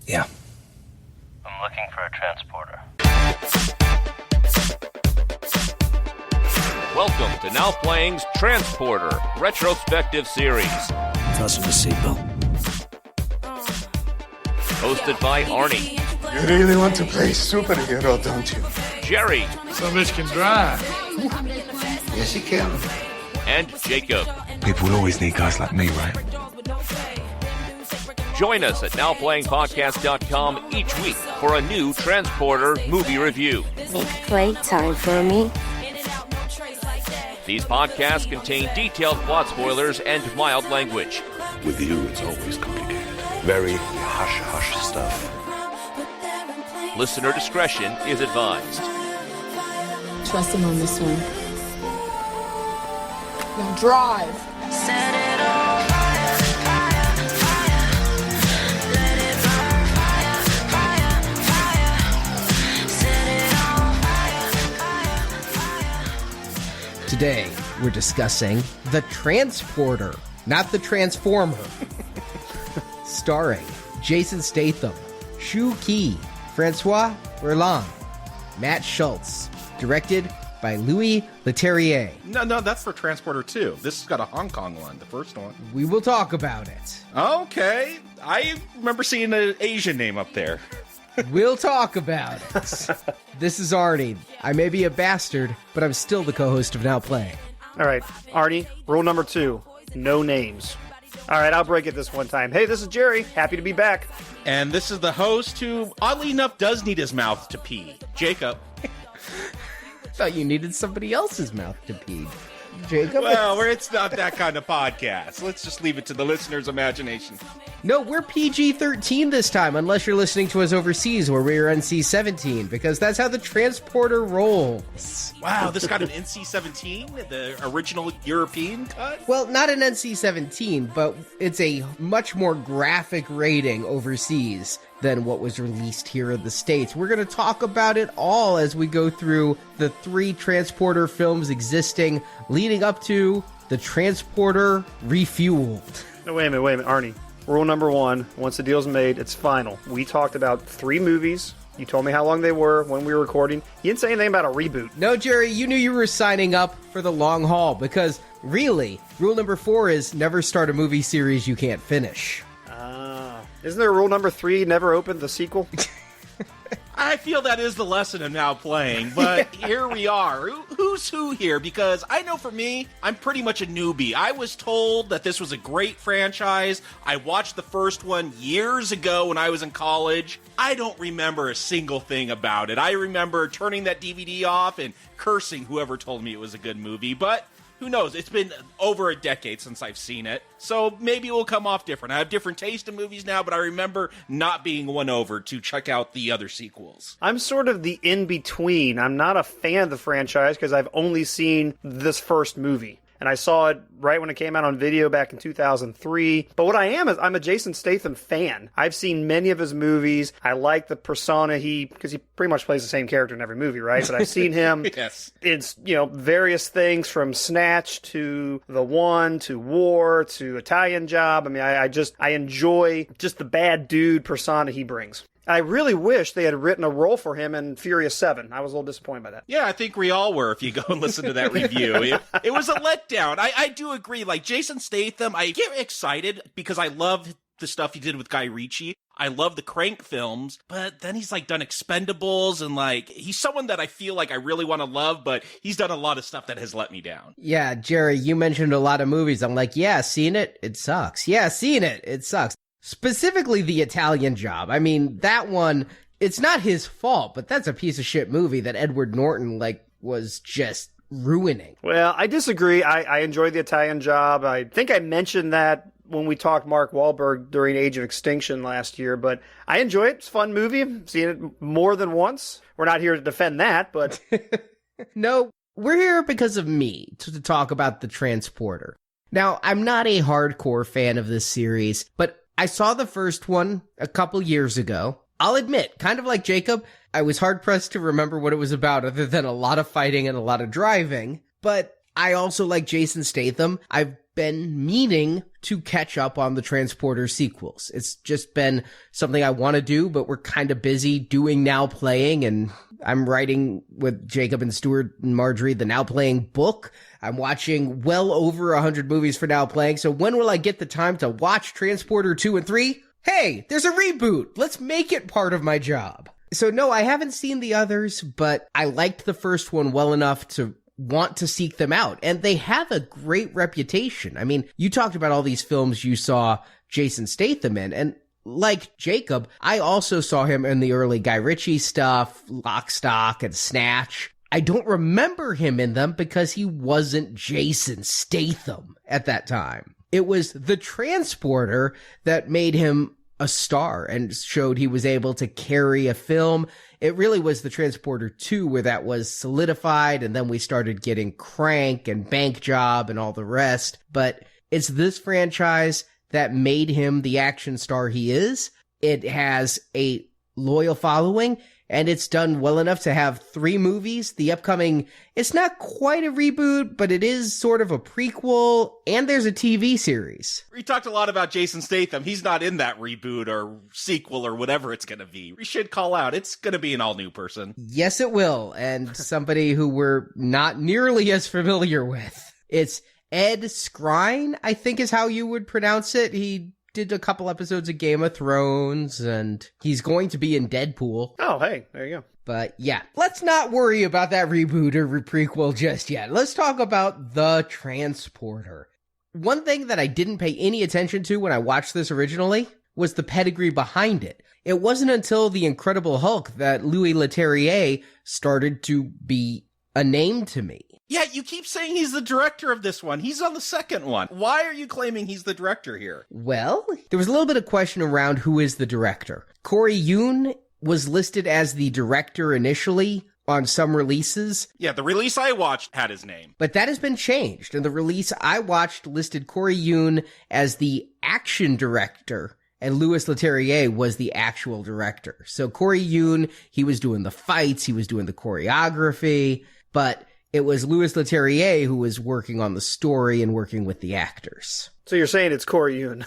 Yeah. I'm looking for a transporter. Welcome to Now Playing's Transporter Retrospective Series. Fasten the seatbelt. Hosted by Arnie. You really want to play superhero, don't you? Jerry. Some bitch can drive. Yes, he can. And Jacob. People will always need guys like me, right? Join us at NowPlayingPodcast.com each week for a new Transporter movie review. Make playtime for me. These podcasts contain detailed plot spoilers and mild language. With you, it's always complicated. Very hush-hush stuff. Listener discretion is advised. Trust him on this one. Now drive. Set it on fire, fire, fire. Let it burn, fire, fire, fire. Set it on fire, fire, fire. Today, we're discussing The Transporter, not The Transformer. Starring Jason Statham, Shu Qi, Francois Roland, Matt Schultz. Directed by Louis Leterrier. No, that's for Transporter 2. This has got a Hong Kong one, the first one. We will talk about it. Okay. I remember seeing an Asian name up there. We'll talk about it. This is Arnie. I may be a bastard, but I'm still the co-host of Now Playing. All right, Arnie, rule number 2, no names. All right, I'll break it this one time. Hey, this is Jerry. Happy to be back. And this is the host who, oddly enough, does need his mouth to pee. Jacob. Thought you needed somebody else's mouth to pee. Jacob? Well, it's not that kind of podcast. Let's just leave it to the listener's imagination. No, we're PG-13 this time, unless you're listening to us overseas where we're NC-17, because that's how the Transporter rolls. Wow, this got an NC-17, the original European cut? Well, not an NC-17, but it's a much more graphic rating overseas than what was released here in the States. We're going to talk about it all as we go through the 3 Transporter films existing leading up to the Transporter Refueled. No, wait a minute, Arnie. Rule number 1, once the deal's made, it's final. We talked about 3 movies. You told me how long they were when we were recording. You didn't say anything about a reboot. No, Jerry, you knew you were signing up for the long haul because, really, rule number 4 is never start a movie series you can't finish. Isn't there rule number 3, never open the sequel? I feel that is the lesson of Now Playing, but here we are. Who's who here? Because I know for me, I'm pretty much a newbie. I was told that this was a great franchise. I watched the first one years ago when I was in college. I don't remember a single thing about it. I remember turning that DVD off and cursing whoever told me it was a good movie, but who knows? It's been over a decade since I've seen it, so maybe it will come off different. I have different taste in movies now, but I remember not being won over to check out the other sequels. I'm sort of the in-between. I'm not a fan of the franchise because I've only seen this first movie. And I saw it right when it came out on video back in 2003. But what I am is I'm a Jason Statham fan. I've seen many of his movies. I like the persona because he pretty much plays the same character in every movie, right? But I've seen him Yes. in, various things from Snatch to The One to War to Italian Job. I mean, I enjoy just the bad dude persona he brings. I really wish they had written a role for him in Furious 7. I was a little disappointed by that. Yeah, I think we all were if you go and listen to that review. It was a letdown. I do agree. Like, Jason Statham, I get excited because I love the stuff he did with Guy Ritchie. I love the Crank films, but then he's done Expendables and he's someone that I feel like I really want to love, but he's done a lot of stuff that has let me down. Yeah, Jerry, you mentioned a lot of movies. I'm like, yeah, seen it? It sucks. Yeah, seen it. It sucks. Specifically the Italian Job. I mean, that one, it's not his fault, but that's a piece of shit movie that Edward Norton, was just ruining. Well, I disagree. I enjoyed the Italian Job. I think I mentioned that when we talked Mark Wahlberg during Age of Extinction last year, but I enjoy it. It's a fun movie. I've seen it more than once. We're not here to defend that, but... No, we're here because of me, to talk about The Transporter. Now, I'm not a hardcore fan of this series, but I saw the first one a couple years ago. I'll admit, kind of like Jacob, I was hard-pressed to remember what it was about other than a lot of fighting and a lot of driving, but I also like Jason Statham. I've been meaning to catch up on the Transporter sequels. It's just been something I want to do, but we're kind of busy doing Now Playing, and I'm writing with Jacob and Stuart and Marjorie the Now Playing book. I'm watching well over 100 movies for Now Playing, so when will I get the time to watch Transporter 2 and 3? Hey, there's a reboot! Let's make it part of my job. So no, I haven't seen the others, but I liked the first one well enough to want to seek them out. And they have a great reputation. I mean, you talked about all these films you saw Jason Statham in, and like Jacob, I also saw him in the early Guy Ritchie stuff, Lock, Stock, and Snatch. I don't remember him in them because he wasn't Jason Statham at that time. It was The Transporter that made him a star and showed he was able to carry a film. It really was The Transporter 2 where that was solidified, and then we started getting Crank and Bank Job and all the rest. But it's this franchise that made him the action star he is. It has a loyal following, and it's done well enough to have 3 movies. The upcoming, it's not quite a reboot, but it is sort of a prequel, and there's a TV series. We talked a lot about Jason Statham. He's not in that reboot or sequel or whatever it's going to be. We should call out. It's going to be an all-new person. Yes, it will, and somebody who we're not nearly as familiar with. It's Ed Skrein, I think is how you would pronounce it. He did a couple episodes of Game of Thrones, and he's going to be in Deadpool. Oh, hey, there you go. But yeah, let's not worry about that reboot or prequel just yet. Let's talk about The Transporter. One thing that I didn't pay any attention to when I watched this originally was the pedigree behind it. It wasn't until The Incredible Hulk that Louis Leterrier started to be a name to me. Yeah, you keep saying he's the director of this one. He's on the second one. Why are you claiming he's the director here? Well, there was a little bit of question around who is the director. Corey Yuen was listed as the director initially on some releases. Yeah, the release I watched had his name. But that has been changed, and the release I watched listed Corey Yuen as the action director, and Louis Leterrier was the actual director. So Corey Yuen, he was doing the fights, he was doing the choreography, but it was Louis Leterrier who was working on the story and working with the actors. So you're saying it's Corey Yuen.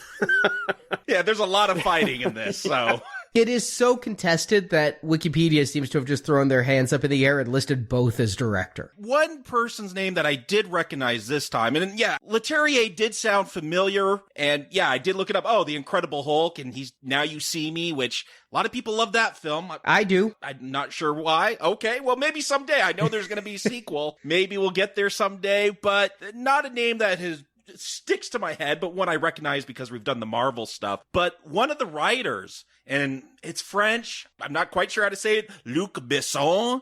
Yeah, there's a lot of fighting in this, so... It is so contested that Wikipedia seems to have just thrown their hands up in the air and listed both as director. One person's name that I did recognize this time, and yeah, Leterrier did sound familiar, and yeah, I did look it up. Oh, The Incredible Hulk, and he's Now You See Me, which a lot of people love that film. I do. I'm not sure why. Okay, well, maybe someday. I know there's going to be a sequel. Maybe we'll get there someday, but not a name that has... sticks to my head, but one I recognize because we've done the Marvel stuff. But one of the writers, and it's French, I'm not quite sure how to say it, Luc Besson.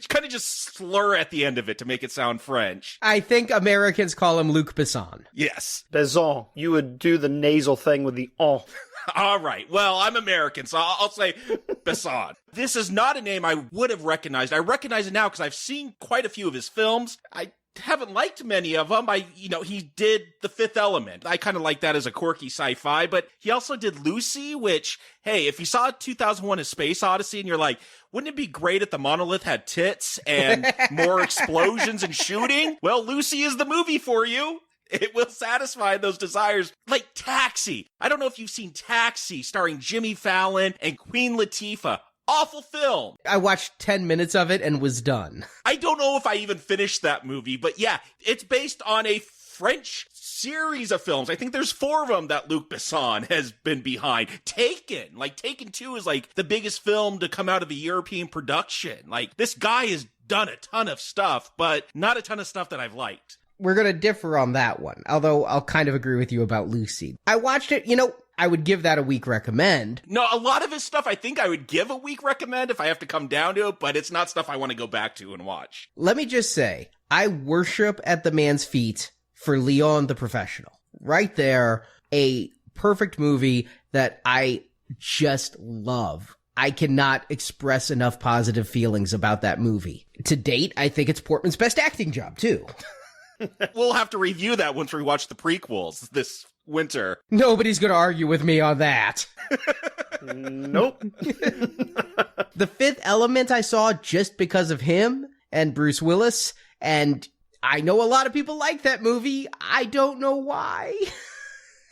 Kind of just slur at the end of it to make it sound French. I think Americans call him Luc Besson. Yes. Besson. You would do the nasal thing with the on. All right. Well, I'm American, so I'll say Besson. This is not a name I would have recognized. I recognize it now because I've seen quite a few of his films. I haven't liked many of them. He did The Fifth Element. I kind of like that as a quirky sci-fi, but he also did Lucy, which, hey, if you saw 2001: A Space Odyssey and you're like, wouldn't it be great if the monolith had tits and more explosions and shooting? Well, Lucy is the movie for you. It will satisfy those desires. Like Taxi. I don't know if you've seen Taxi, starring Jimmy Fallon and Queen Latifah. Awful film. I watched 10 minutes of it and was done. I don't know if I even finished that movie, but yeah, it's based on a French series of films. I think there's 4 of them that Luc Besson has been behind. Taken 2 is like the biggest film to come out of a European production. Like, this guy has done a ton of stuff, but not a ton of stuff that I've liked. We're going to differ on that one, although I'll kind of agree with you about Lucy. I watched it, I would give that a week recommend. No, a lot of his stuff I think I would give a week recommend if I have to come down to it, but it's not stuff I want to go back to and watch. Let me just say, I worship at the man's feet for Leon the Professional. Right there, a perfect movie that I just love. I cannot express enough positive feelings about that movie. To date, I think it's Portman's best acting job, too. We'll have to review that once we watch the prequels this winter. Nobody's going to argue with me on that. Nope. The Fifth Element I saw just because of him and Bruce Willis, and I know a lot of people like that movie. I don't know why.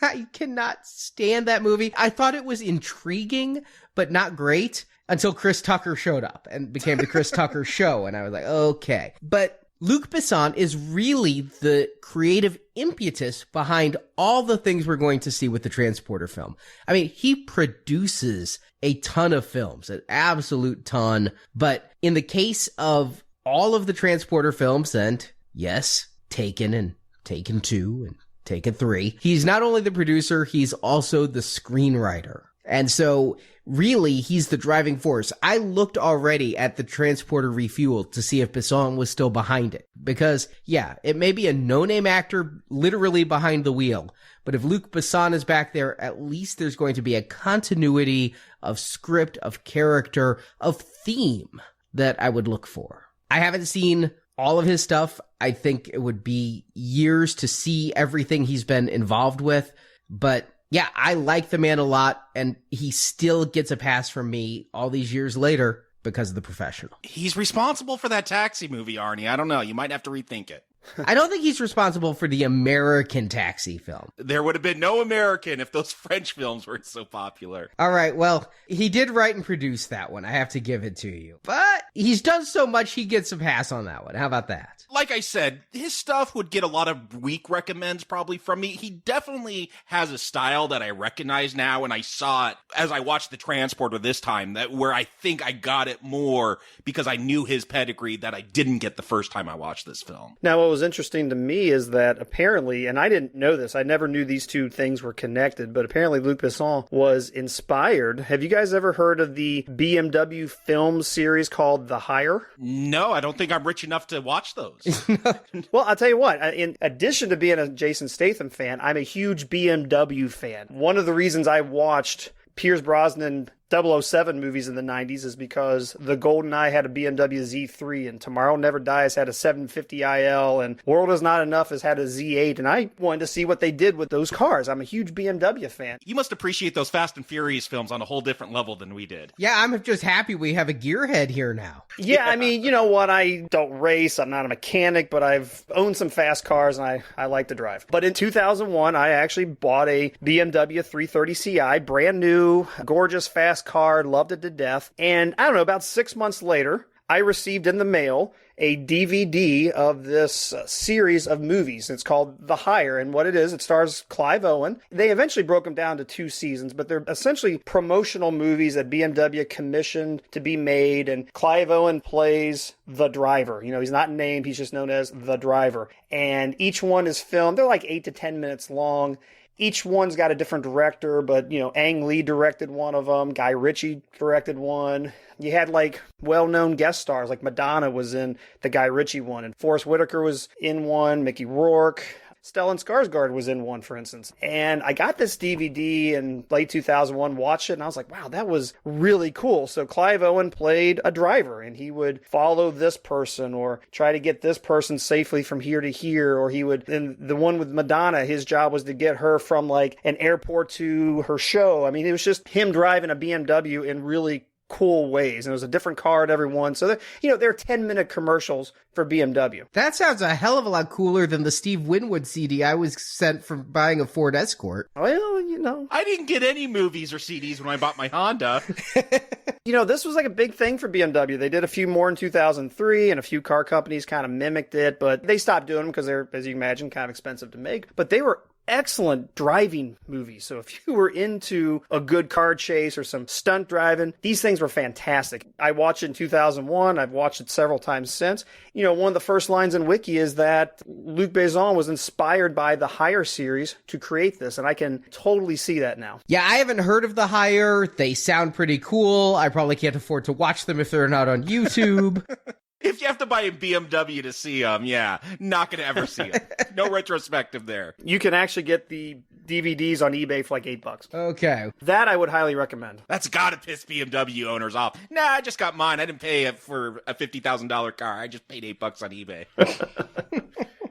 I cannot stand that movie. I thought it was intriguing, but not great until Chris Tucker showed up and became the Chris Tucker show. And I was like, okay. But Luc Besson is really the creative impetus behind all the things we're going to see with the Transporter film. I mean, he produces a ton of films, an absolute ton. But in the case of all of the Transporter films, and yes, Taken and Taken 2 and Taken 3, he's not only the producer, he's also the screenwriter. And so really, he's the driving force. I looked already at the Transporter Refueled to see if Besson was still behind it. Because, yeah, it may be a no-name actor literally behind the wheel. But if Luc Besson is back there, at least there's going to be a continuity of script, of character, of theme that I would look for. I haven't seen all of his stuff. I think it would be years to see everything he's been involved with. But yeah, I like the man a lot, and he still gets a pass from me all these years later because of The Professional. He's responsible for that Taxi movie, Arnie. I don't know. You might have to rethink it. I don't think he's responsible for the American Taxi film. There would have been no American if those French films weren't so popular. All right, well, he did write and produce that one. I have to give it to you. But he's done so much, he gets a pass on that one. How about that? Like I said, his stuff would get a lot of weak recommends probably from me. He definitely has a style that I recognize now, and I saw it as I watched The Transporter this time, that where I think I got it more because I knew his pedigree that I didn't get the first time I watched this film. Now, what was interesting to me is that apparently, and I didn't know this, I never knew these two things were connected, but apparently Luc Besson was inspired. Have you guys ever heard of the BMW film series called The Hire? No, I don't think I'm rich enough to watch those. Well, I'll tell you what, in addition to being a Jason Statham fan, I'm a huge BMW fan. One of the reasons I watched Pierce Brosnan 007 movies in the 90s is because the GoldenEye had a BMW Z3 and Tomorrow Never Dies had a 750IL and World Is Not Enough has had a Z8, and I wanted to see what they did with those cars. I'm a huge BMW fan. You must appreciate those Fast and Furious films on a whole different level than we did. Yeah, I'm just happy we have a gearhead here now. Yeah, I mean, you know what? I don't race. I'm not a mechanic, but I've owned some fast cars and I like to drive. But in 2001, I actually bought a BMW 330ci, brand new, gorgeous, fast car, loved it to death. And I don't know, about 6 months later, I received in the mail a DVD of this series of movies. It's called The Hire, and what it is, it stars Clive Owen. They eventually broke them down to 2 seasons, but they're essentially promotional movies that BMW commissioned to be made, and Clive Owen plays the driver. You know, he's not named, he's just known as the driver. And each one is filmed, they're like 8 to 10 minutes long. Each one's got a different director, but, you know, Ang Lee directed one of them. Guy Ritchie directed one. You had, like, well-known guest stars, like Madonna was in the Guy Ritchie one, and Forrest Whitaker was in one, Mickey Rourke. Stellan Skarsgård was in one, for instance. And I got this DVD in late 2001, watched it, and I was like, wow, that was really cool. So Clive Owen played a driver, and he would follow this person or try to get this person safely from here to here, or he would, in the one with Madonna, his job was to get her from, like, an airport to her show. I mean, it was just him driving a BMW in really cool ways, and it was a different car at every one. So, there are 10-minute commercials for BMW. That sounds a hell of a lot cooler than the Steve Winwood CD I was sent from buying a Ford Escort. Well, you know. I didn't get any movies or CDs when I bought my Honda. This was like a big thing for BMW. They did a few more in 2003, and a few car companies kind of mimicked it, but they stopped doing them because they're, as you can imagine, kind of expensive to make. But they were excellent driving movies. So if you were into a good car chase or some stunt driving, these things were fantastic. I watched it in 2001. I've watched it several times since. One of the first lines in Wiki is that Luc Besson was inspired by the Hire series to create this, and I can totally see that now. Yeah, I haven't heard of the Hire. They sound pretty cool. I probably can't afford to watch them if they're not on YouTube. If you have to buy a BMW to see them, yeah, not going to ever see them. No retrospective there. You can actually get the DVDs on eBay for like $8. Okay. That I would highly recommend. That's got to piss BMW owners off. Nah, I just got mine. I didn't pay it for a $50,000 car. I just paid $8 on eBay.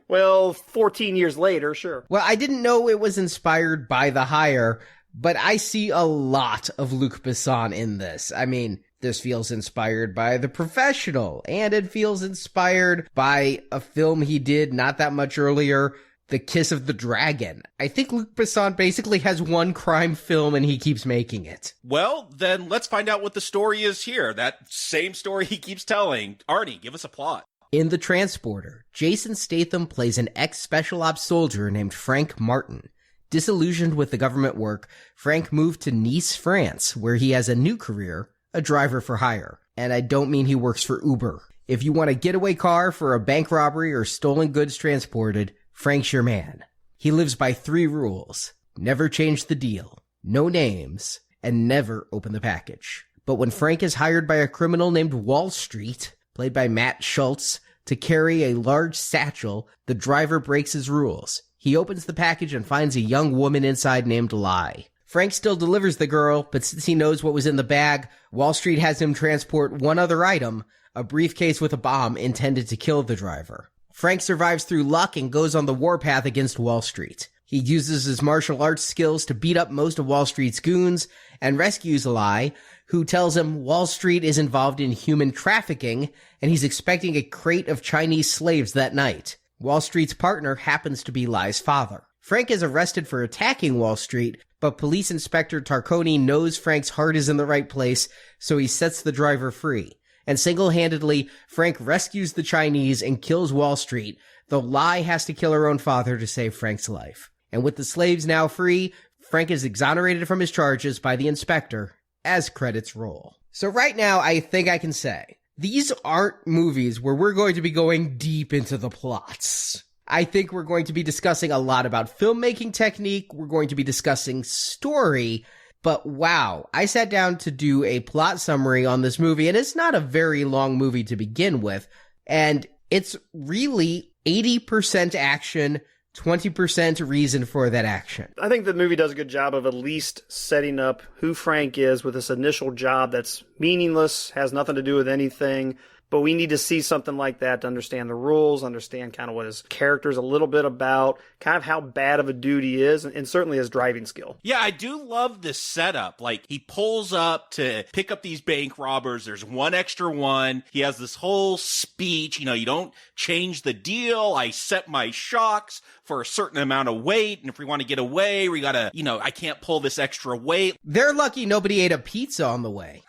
Well, 14 years later, sure. Well, I didn't know it was inspired by The Hire, but I see a lot of Luc Besson in this. I mean, This feels inspired by The Professional, and it feels inspired by a film he did not that much earlier, The Kiss of the Dragon. I think Luc Besson basically has one crime film and he keeps making it. Well, then let's find out what the story is here. That same story he keeps telling. Arnie, give us a plot. In The Transporter, Jason Statham plays an ex-special ops soldier named Frank Martin. Disillusioned with the government work, Frank moved to Nice, France, where he has a new career, a driver for hire. And I don't mean he works for Uber. If you want a getaway car for a bank robbery or stolen goods transported, Frank's your man. He lives by 3 rules. Never change the deal, no names, and never open the package. But when Frank is hired by a criminal named Wall Street, played by Matt Schultz, to carry a large satchel, the driver breaks his rules. He opens the package and finds a young woman inside named Lai. Frank still delivers the girl, but since he knows what was in the bag, Wall Street has him transport one other item, a briefcase with a bomb intended to kill the driver. Frank survives through luck and goes on the warpath against Wall Street. He uses his martial arts skills to beat up most of Wall Street's goons and rescues Lai, who tells him Wall Street is involved in human trafficking and he's expecting a crate of Chinese slaves that night. Wall Street's partner happens to be Lai's father. Frank is arrested for attacking Wall Street, but Police Inspector Tarconi knows Frank's heart is in the right place, so he sets the driver free. And single-handedly, Frank rescues the Chinese and kills Wall Street, though Lai has to kill her own father to save Frank's life. And with the slaves now free, Frank is exonerated from his charges by the inspector as credits roll. So right now, I think I can say, these aren't movies where we're going to be going deep into the plots. I think we're going to be discussing a lot about filmmaking technique, we're going to be discussing story, but wow, I sat down to do a plot summary on this movie, and it's not a very long movie to begin with, and it's really 80% action, 20% reason for that action. I think the movie does a good job of at least setting up who Frank is with this initial job that's meaningless, has nothing to do with anything. But we need to see something like that to understand the rules, understand kind of what his character's a little bit about, kind of how bad of a dude he is, and certainly his driving skill. Yeah, I do love this setup. Like, he pulls up to pick up these bank robbers. There's one extra one. He has this whole speech. You know, you don't change the deal. I set my shocks for a certain amount of weight. And if we want to get away, we gotta, I can't pull this extra weight. They're lucky nobody ate a pizza on the way.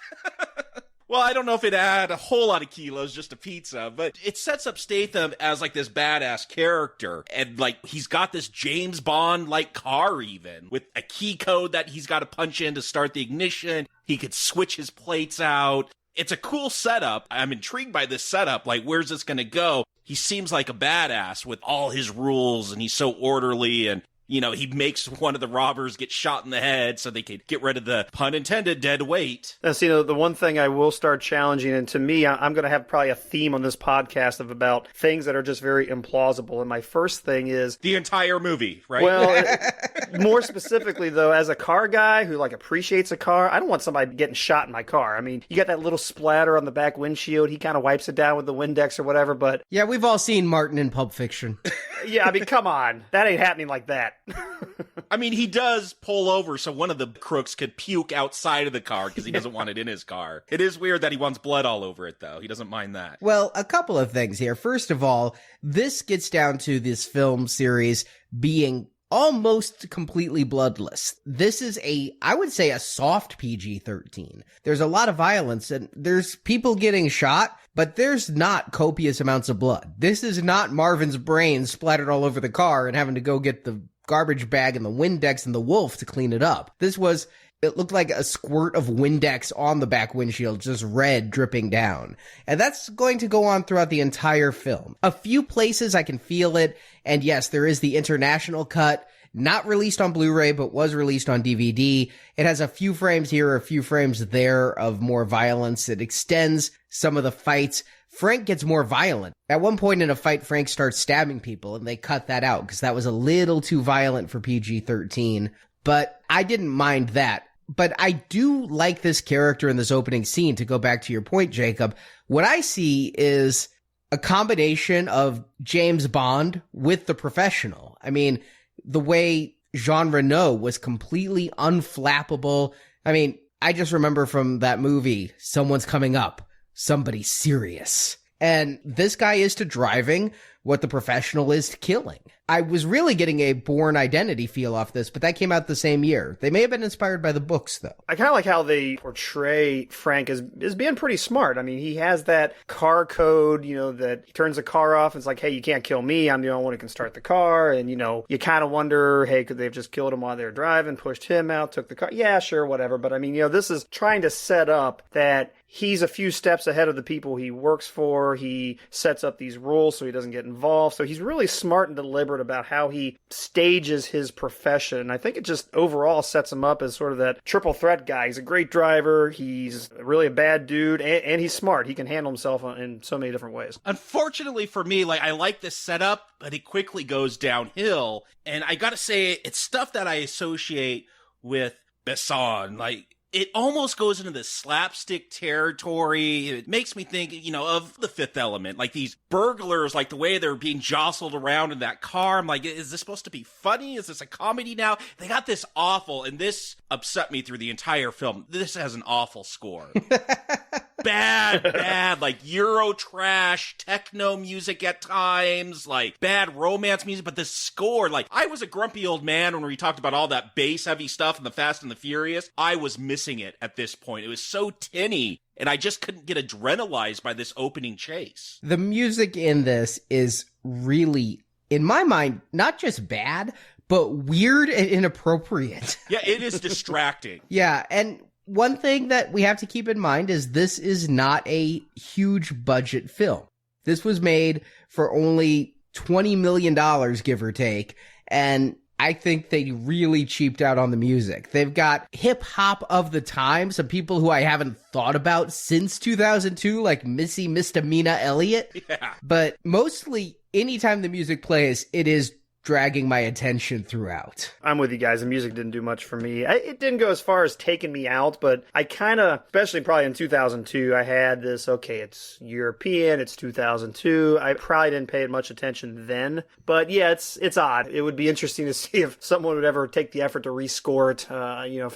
Well, I don't know if it had a whole lot of kilos, just a pizza, but it sets up Statham as like this badass character. And like, he's got this James Bond-like car even, with a key code that he's got to punch in to start the ignition. He could switch his plates out. It's a cool setup. I'm intrigued by this setup. Like, where's this going to go? He seems like a badass with all his rules, and he's so orderly, and he makes one of the robbers get shot in the head so they could get rid of the, pun intended, dead weight. Now, see, the one thing I will start challenging, and to me, I'm going to have probably a theme on this podcast of about things that are just very implausible. And my first thing is... the entire movie, right? Well, more specifically, though, as a car guy who, appreciates a car, I don't want somebody getting shot in my car. I mean, you got that little splatter on the back windshield. He kind of wipes it down with the Windex or whatever, but... yeah, we've all seen Martin in Pulp Fiction. Yeah, I mean, come on. That ain't happening like that. I mean, he does pull over so one of the crooks could puke outside of the car because he doesn't want it in his car. It is weird that he wants blood all over it, though. He doesn't mind that. Well, a couple of things here. First of all, this gets down to this film series being almost completely bloodless. This is I would say a soft PG-13. There's a lot of violence and there's people getting shot, but there's not copious amounts of blood. This is not Marvin's brain splattered all over the car and having to go get the garbage bag and the Windex and the wolf to clean it up. It looked like a squirt of Windex on the back windshield, just red dripping down. And that's going to go on throughout the entire film. A few places I can feel it, and yes, there is the international cut, not released on Blu-ray, but was released on DVD. It has a few frames here, a few frames there of more violence. It extends some of the fights. Frank gets more violent. At one point in a fight, Frank starts stabbing people, and they cut that out because that was a little too violent for PG-13. But I didn't mind that. But I do like this character in this opening scene. To go back to your point, Jacob, what I see is a combination of James Bond with The Professional. I mean, the way Jean Reno was completely unflappable. I mean, I just remember from that movie, someone's coming up, somebody serious. And this guy is to driving what the professional is to killing. I was really getting a Bourne Identity feel off this, but that came out the same year. They may have been inspired by the books, though. I kind of like how they portray Frank as being pretty smart. I mean, he has that car code, that he turns the car off and it's like, hey, you can't kill me. I'm the only one who can start the car. And, you kind of wonder, hey, could they have just killed him while they were driving, pushed him out, took the car? Yeah, sure, whatever. But I mean, this is trying to set up that he's a few steps ahead of the people he works for. He sets up these rules so he doesn't get involved. So he's really smart and deliberate about how he stages his profession. And I think it just overall sets him up as sort of that triple threat guy. He's a great driver. He's really a bad dude. And he's smart. He can handle himself in so many different ways. Unfortunately for me, I like this setup, but it quickly goes downhill. And I gotta say, it's stuff that I associate with Besson. It almost goes into this slapstick territory. It makes me think, of The Fifth Element. These burglars, the way they're being jostled around in that car. I'm like, is this supposed to be funny? Is this a comedy now? They got this awful, and this upset me through the entire film. This has an awful score. Bad, Euro trash, techno music at times, bad romance music, but the score, I was a grumpy old man when we talked about all that bass-heavy stuff in The Fast and the Furious. I was missing it at this point. It was so tinny, and I just couldn't get adrenalized by this opening chase. The music in this is really, in my mind, not just bad, but weird and inappropriate. Yeah, it is distracting. Yeah, and one thing that we have to keep in mind is this is not a huge budget film. This was made for only $20 million, give or take, and I think they really cheaped out on the music. They've got hip-hop of the time, some people who I haven't thought about since 2002, like Missy Misdemeanor Elliott. Yeah. But mostly, anytime the music plays, it is dragging my attention throughout. I'm with you guys. The music didn't do much for me. It didn't go as far as taking me out, but I kind of, especially probably in 2002, I had this, okay, it's European, it's 2002. I probably didn't pay much attention then, but yeah, it's odd. It would be interesting to see if someone would ever take the effort to rescore it,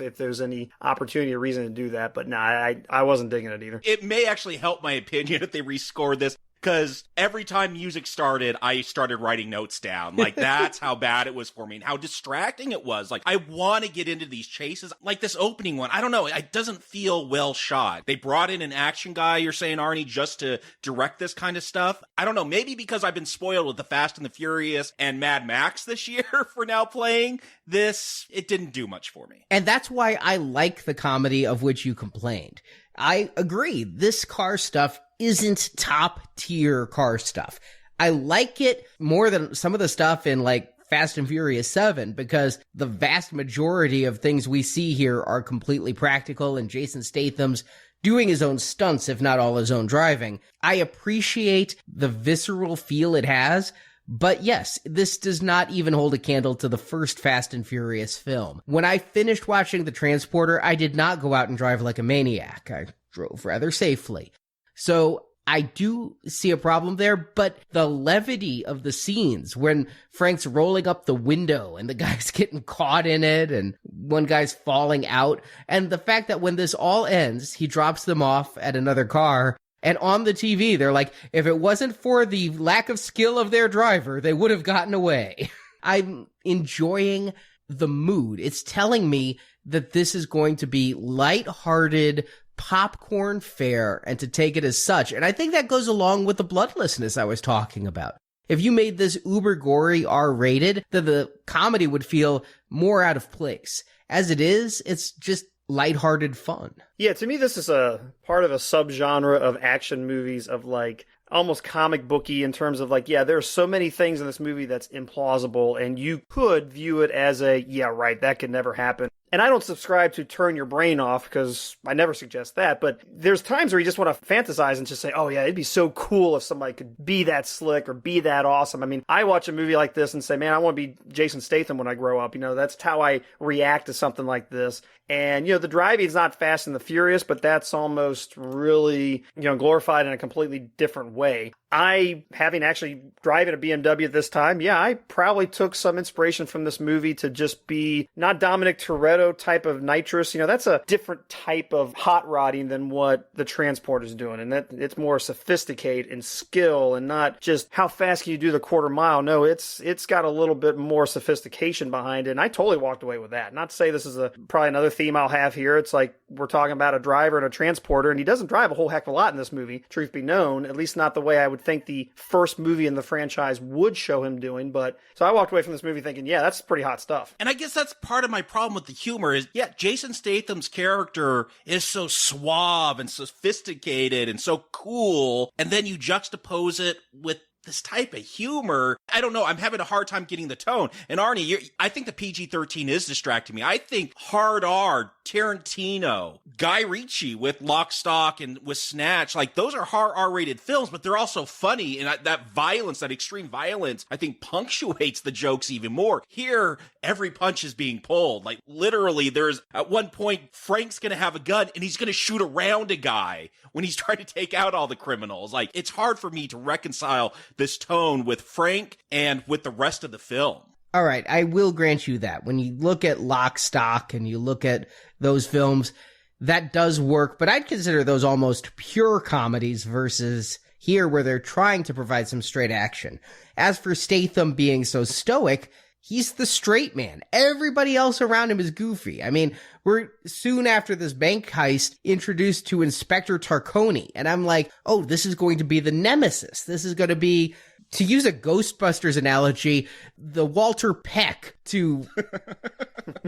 if there's any opportunity or reason to do that, but nah, I wasn't digging it either. It may actually help my opinion if they rescored this. Because every time music started, I started writing notes down. That's how bad it was for me and how distracting it was. I want to get into these chases. This opening one, I don't know, it doesn't feel well shot. They brought in an action guy, you're saying, Arnie, just to direct this kind of stuff. I don't know, maybe because I've been spoiled with The Fast and the Furious and Mad Max this year for now playing this, it didn't do much for me. And that's why I like the comedy of which you complained. I agree, this car stuff isn't top tier car stuff. I like it more than some of the stuff in Fast and Furious 7 because the vast majority of things we see here are completely practical and Jason Statham's doing his own stunts, if not all his own driving. I appreciate the visceral feel it has, but yes, this does not even hold a candle to the first Fast and Furious film. When I finished watching The Transporter, I did not go out and drive like a maniac. I drove rather safely. So I do see a problem there, but the levity of the scenes when Frank's rolling up the window and the guy's getting caught in it and one guy's falling out, and the fact that when this all ends, he drops them off at another car, and on the TV, they're like, if it wasn't for the lack of skill of their driver, they would have gotten away. I'm enjoying the mood. It's telling me that this is going to be lighthearted, popcorn fare, and to take it as such. And I think that goes along with the bloodlessness I was talking about. If you made this uber gory R-rated, then the comedy would feel more out of place. As it is, it's just lighthearted fun. Yeah, to me, this is a part of a subgenre of action movies of almost comic booky in terms of there are so many things in this movie that's implausible, and you could view it as that could never happen. And I don't subscribe to turn your brain off because I never suggest that, but there's times where you just want to fantasize and just say, oh yeah, it'd be so cool if somebody could be that slick or be that awesome. I mean, I watch a movie like this and say, man, I want to be Jason Statham when I grow up. That's how I react to something like this. And, the driving is not Fast and the Furious, but that's almost really, glorified in a completely different way. I, having actually driving a BMW at this time, yeah, I probably took some inspiration from this movie to just be not Dominic Toretto type of nitrous. You know, that's a different type of hot rodding than what the Transporter's doing. And that it's more sophisticated and skill and not just how fast can you do the quarter mile. No, it's got a little bit more sophistication behind it. And I totally walked away with that. Not to say this is probably another theme I'll have here. It's like we're talking about a driver and a transporter, and he doesn't drive a whole heck of a lot in this movie, truth be known, at least not the way I would think the first movie in the franchise would show him doing. But so I walked away from this movie thinking, yeah, that's pretty hot stuff. And I guess that's part of my problem with the humor is, yeah, Jason Statham's character is so suave and sophisticated and so cool, and then you juxtapose it with this type of humor. I don't know. I'm having a hard time getting the tone. And Arnie, I think the PG-13 is distracting me. I think Hard R, Tarantino, Guy Ritchie with Lock, Stock, and with Snatch, like those are hard R-rated films, but they're also funny. And that violence, that extreme violence, I think punctuates the jokes even more. Here, every punch is being pulled. Like literally, there's at one point, Frank's going to have a gun and he's going to shoot around a guy when he's trying to take out all the criminals. Like, it's hard for me to reconcile this tone with Frank and with the rest of the film. All right, I will grant you that. When you look at Lock, Stock, and you look at those films, that does work, but I'd consider those almost pure comedies versus here where they're trying to provide some straight action. As for Statham being so stoic, he's the straight man. Everybody else around him is goofy. I mean, we're soon after this bank heist introduced to Inspector Tarconi, and I'm like, oh, this is going to be the nemesis. This is going to be, to use a Ghostbusters analogy, the Walter Peck to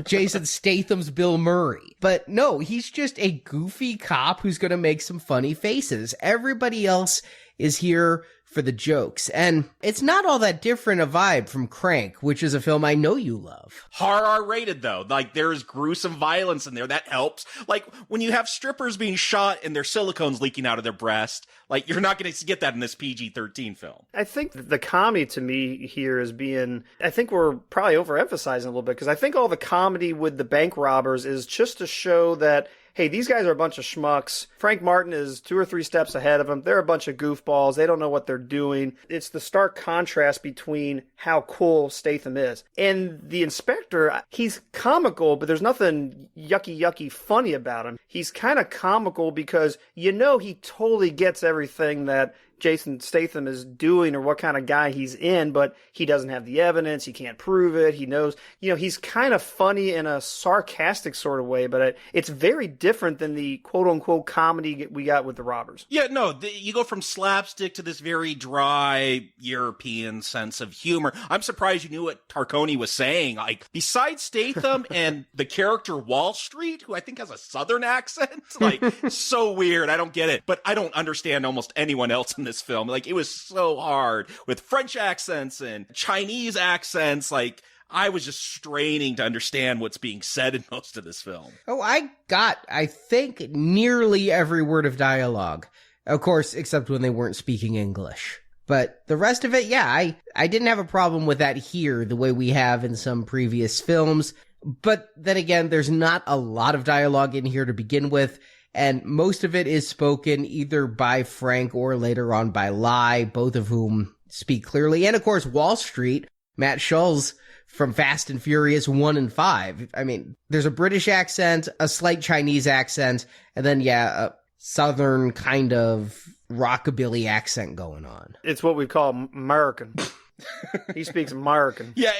Jason Statham's Bill Murray. But no, he's just a goofy cop who's going to make some funny faces. Everybody else is here for the jokes. And it's not all that different a vibe from Crank, which is a film I know you love. Hard R-rated, though. Like, there's gruesome violence in there. That helps. Like, when you have strippers being shot and their silicone's leaking out of their breast, like, you're not going to get that in this PG-13 film. I think the comedy to me here is being, I think we're probably overemphasizing a little bit, because I think all the comedy with the bank robbers is just to show that, hey, these guys are a bunch of schmucks. Frank Martin is 2 or 3 steps ahead of them. They're a bunch of goofballs. They don't know what they're doing. It's the stark contrast between how cool Statham is. And the inspector, he's comical, but there's nothing yucky funny about him. He's kind of comical because you know he totally gets everything that Jason Statham is doing or what kind of guy he's in, but he doesn't have the evidence. He can't prove it. He knows, he's kind of funny in a sarcastic sort of way, but it's very different than the quote unquote comedy we got with the robbers. Yeah, no, you go from slapstick to this very dry European sense of humor. I'm surprised you knew what Tarconi was saying. Like, besides Statham and the character Wall Street, who I think has a Southern accent, like, so weird. I don't get it, but I don't understand almost anyone else in this film. Like, it was so hard with French accents and Chinese accents. Like, I was just straining to understand what's being said in most of this film. Oh, I think, nearly every word of dialogue. Of course, except when they weren't speaking English. But the rest of it, yeah, I didn't have a problem with that here the way we have in some previous films. But then again, there's not a lot of dialogue in here to begin with. And most of it is spoken either by Frank or later on by Lai, both of whom speak clearly. And of course, Wall Street, Matt Schull's from Fast and Furious 1 and 5. I mean, there's a British accent, a slight Chinese accent, and then, yeah, a Southern kind of rockabilly accent going on. It's what we call American. He speaks American. Yeah,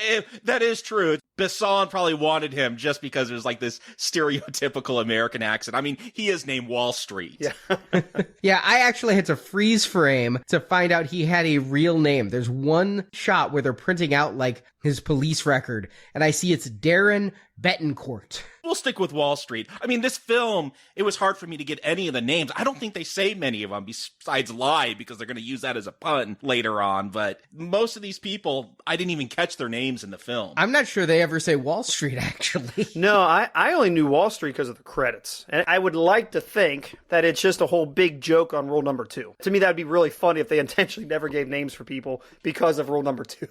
that is true. Besson probably wanted him just because it was like this stereotypical American accent. I mean, he is named Wall Street. Yeah. Yeah, I actually had to freeze frame to find out he had a real name. There's one shot where they're printing out like his police record, and I see it's Darren Betancourt. We'll stick with Wall Street. I mean, this film, it was hard for me to get any of the names. I don't think they say many of them besides Lie, because they're going to use that as a pun later on. But most of these people, I didn't even catch their names in the film. I'm not sure they ever say Wall Street, actually. No, I only knew Wall Street because of the credits. And I would like to think that it's just a whole big joke on rule number 2. To me, that would be really funny if they intentionally never gave names for people because of rule number 2.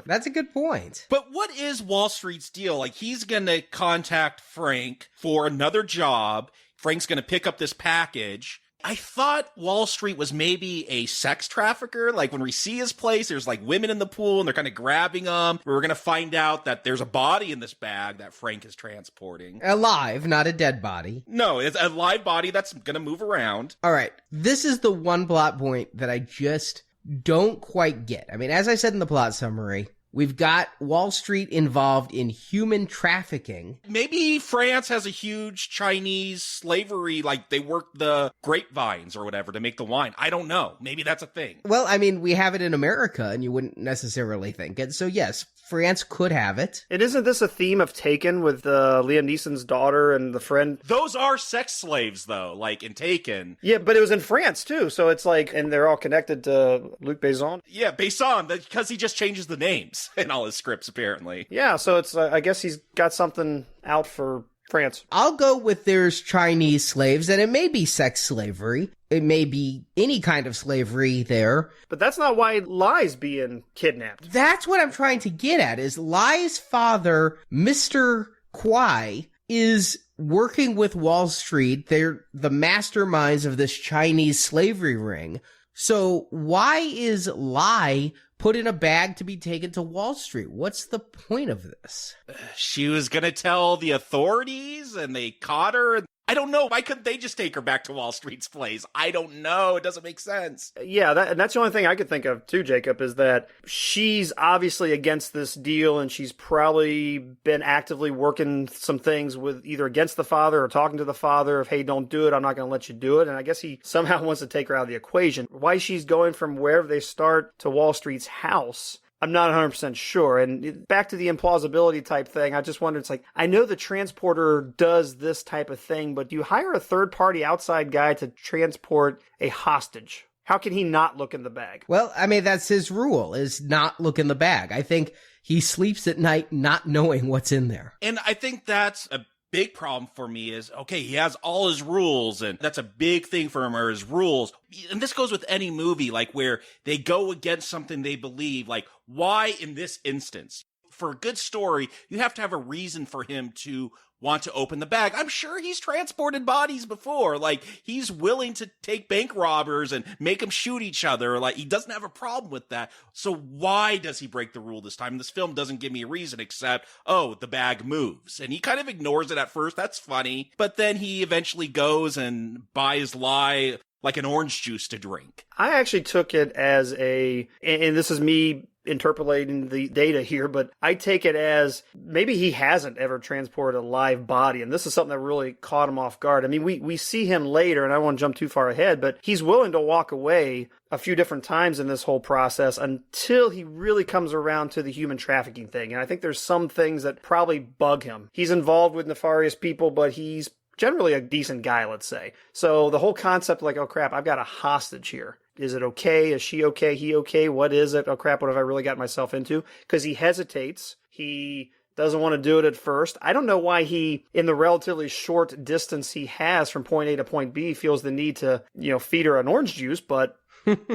That's a good point. But what is Wall Street's deal? Like, he's going to contact Frank for another job. Frank's going to pick up this package, I thought Wall Street was maybe a sex trafficker. Like when we see his place, there's like women in the pool and they're kind of grabbing him. We're going to find out that there's a body in this bag that Frank is transporting. Alive, not a dead body. No, it's a live body that's going to move around. All right. This is the one plot point that I just don't quite get. I mean, as I said in the plot summary, we've got Wall Street involved in human trafficking. Maybe France has a huge Chinese slavery, like they work the grapevines or whatever to make the wine. I don't know. Maybe that's a thing. Well, I mean, we have it in America, and you wouldn't necessarily think it. So yes, France could have it. And isn't this a theme of Taken with Liam Neeson's daughter and the friend? Those are sex slaves, though, like in Taken. Yeah, but it was in France, too. So it's like, and they're all connected to Luc Besson. Yeah, Besson, because he just changes the names in all his scripts, apparently. Yeah, so it's, I guess he's got something out for France. I'll go with there's Chinese slaves, and it may be sex slavery. It may be any kind of slavery there. But that's not why Lai's being kidnapped. That's what I'm trying to get at, is Lai's father, Mr. Kwai, is working with Wall Street. They're the masterminds of this Chinese slavery ring. So why is Lai put in a bag to be taken to Wall Street? What's the point of this? She was going to tell the authorities and they caught her. I don't know. Why couldn't they just take her back to Wall Street's place? I don't know. It doesn't make sense. Yeah, and that's the only thing I could think of too, Jacob, is that she's obviously against this deal and she's probably been actively working some things with either against the father or talking to the father of, hey, don't do it. I'm not going to let you do it. And I guess he somehow wants to take her out of the equation. Why she's going from wherever they start to Wall Street's house, I'm not 100% sure. And back to the implausibility type thing, I just wonder, it's like, I know the transporter does this type of thing, but do you hire a third-party outside guy to transport a hostage? How can he not look in the bag? Well, I mean, that's his rule, is not look in the bag. I think he sleeps at night not knowing what's in there. And I think that's a big problem for me is, okay, he has all his rules, and that's a big thing for him, are his rules. And this goes with any movie, like where they go against something they believe. Like, why in this instance? For a good story, you have to have a reason for him to want to open the bag. I'm sure he's transported bodies before. Like, he's willing to take bank robbers and make them shoot each other. Like, he doesn't have a problem with that. So why does he break the rule this time? This film doesn't give me a reason except, oh, the bag moves. And he kind of ignores it at first. That's funny. But then he eventually goes and buys Lai like an orange juice to drink. I actually took it as and this is me interpolating the data here, but I take it as maybe he hasn't ever transported a live body, and this is something that really caught him off guard. I mean, we see him later, and I don't want to jump too far ahead, but he's willing to walk away a few different times in this whole process until he really comes around to the human trafficking thing. And I think there's some things that probably bug him. He's involved with nefarious people, but he's generally a decent guy, let's say. So the whole concept, like, oh crap, I've got a hostage here. Is it okay? Is she okay? He okay? What is it? Oh crap, what have I really got myself into? Because he hesitates. He doesn't want to do it at first. I don't know why he, in the relatively short distance he has from point A to point B, feels the need to, feed her an orange juice, but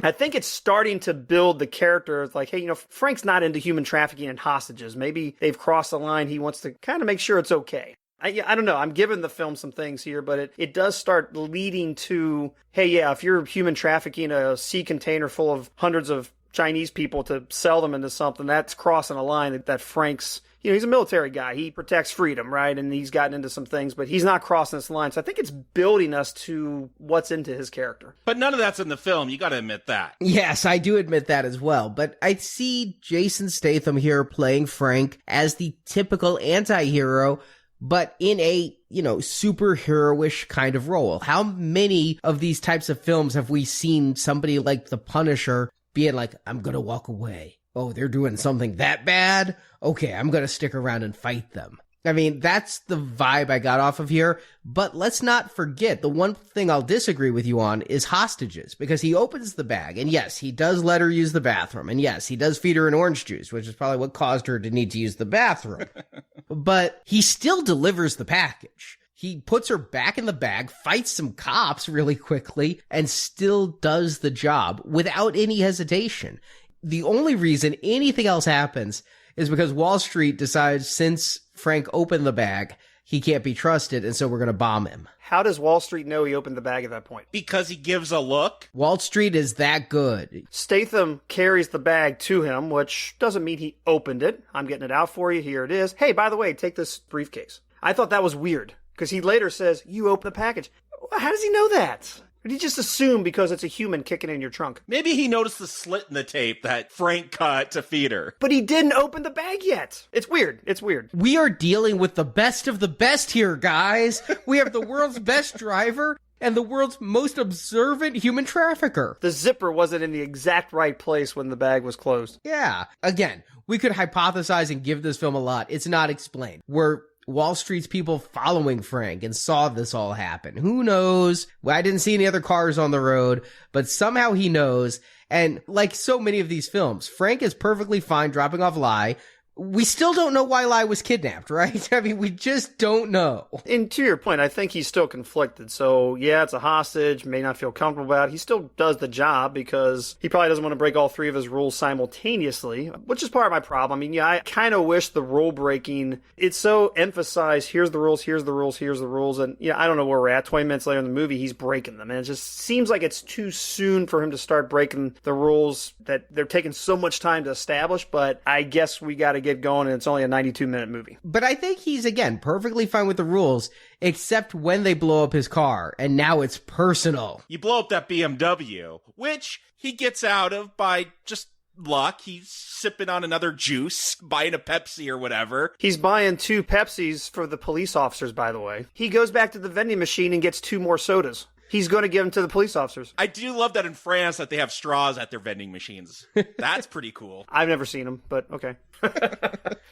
I think it's starting to build the character. It's like, hey, Frank's not into human trafficking and hostages. Maybe they've crossed the line. He wants to kind of make sure it's okay. I don't know. I'm giving the film some things here, but it does start leading to, hey, yeah, if you're human trafficking a sea container full of hundreds of Chinese people to sell them into something, that's crossing a line that Frank's, he's a military guy. He protects freedom, right? And he's gotten into some things, but he's not crossing this line. So I think it's building us to what's into his character. But none of that's in the film. You got to admit that. Yes, I do admit that as well. But I see Jason Statham here playing Frank as the typical anti-hero, but in a, superhero-ish kind of role. How many of these types of films have we seen somebody like the Punisher being like, I'm gonna walk away. Oh, they're doing something that bad? Okay, I'm gonna stick around and fight them. I mean, that's the vibe I got off of here. But let's not forget, the one thing I'll disagree with you on is hostages, because he opens the bag, and yes, he does let her use the bathroom, and yes, he does feed her an orange juice, which is probably what caused her to need to use the bathroom. But he still delivers the package. He puts her back in the bag, fights some cops really quickly, and still does the job without any hesitation. The only reason anything else happens is because Wall Street decides, since Frank opened the bag, he can't be trusted, and so we're going to bomb him. How does Wall Street know he opened the bag at that point? Because he gives a look. Wall Street is that good. Statham carries the bag to him, which doesn't mean he opened it. I'm getting it out for you. Here it is. Hey, by the way, take this briefcase. I thought that was weird, because he later says, you open the package. How does he know that? Did he just assume because it's a human kicking in your trunk? Maybe he noticed the slit in the tape that Frank cut to feed her. But he didn't open the bag yet. It's weird. It's weird. We are dealing with the best of the best here, guys. We have the world's best driver and the world's most observant human trafficker. The zipper wasn't in the exact right place when the bag was closed. Yeah. Again, we could hypothesize and give this film a lot. It's not explained. We're Wall Street's people following Frank and saw this all happen. Who knows? Well, I didn't see any other cars on the road, but somehow he knows. And like so many of these films, Frank is perfectly fine dropping off Lai. We still don't know why Lai was kidnapped, right? I mean, we just don't know. And to your point, I think he's still conflicted. So, yeah, it's a hostage, may not feel comfortable about it. He still does the job because he probably doesn't want to break all three of his rules simultaneously, which is part of my problem. I mean, yeah, I kind of wish the rule breaking, it's so emphasized, here's the rules, here's the rules, here's the rules. And, yeah, I don't know where we're at. 20 minutes later in the movie, he's breaking them. And it just seems like it's too soon for him to start breaking the rules that they're taking so much time to establish. But I guess we got to get going, and it's only a 92-minute movie. But I think he's, again, perfectly fine with the rules, except when they blow up his car, and now it's personal. You blow up that BMW, which he gets out of by just luck. He's sipping on another juice, buying a Pepsi or whatever. He's buying 2 Pepsis for the police officers, by the way. He goes back to the vending machine and gets 2 more sodas. He's going to give them to the police officers. I do love that in France that they have straws at their vending machines. That's pretty cool. I've never seen them, but okay.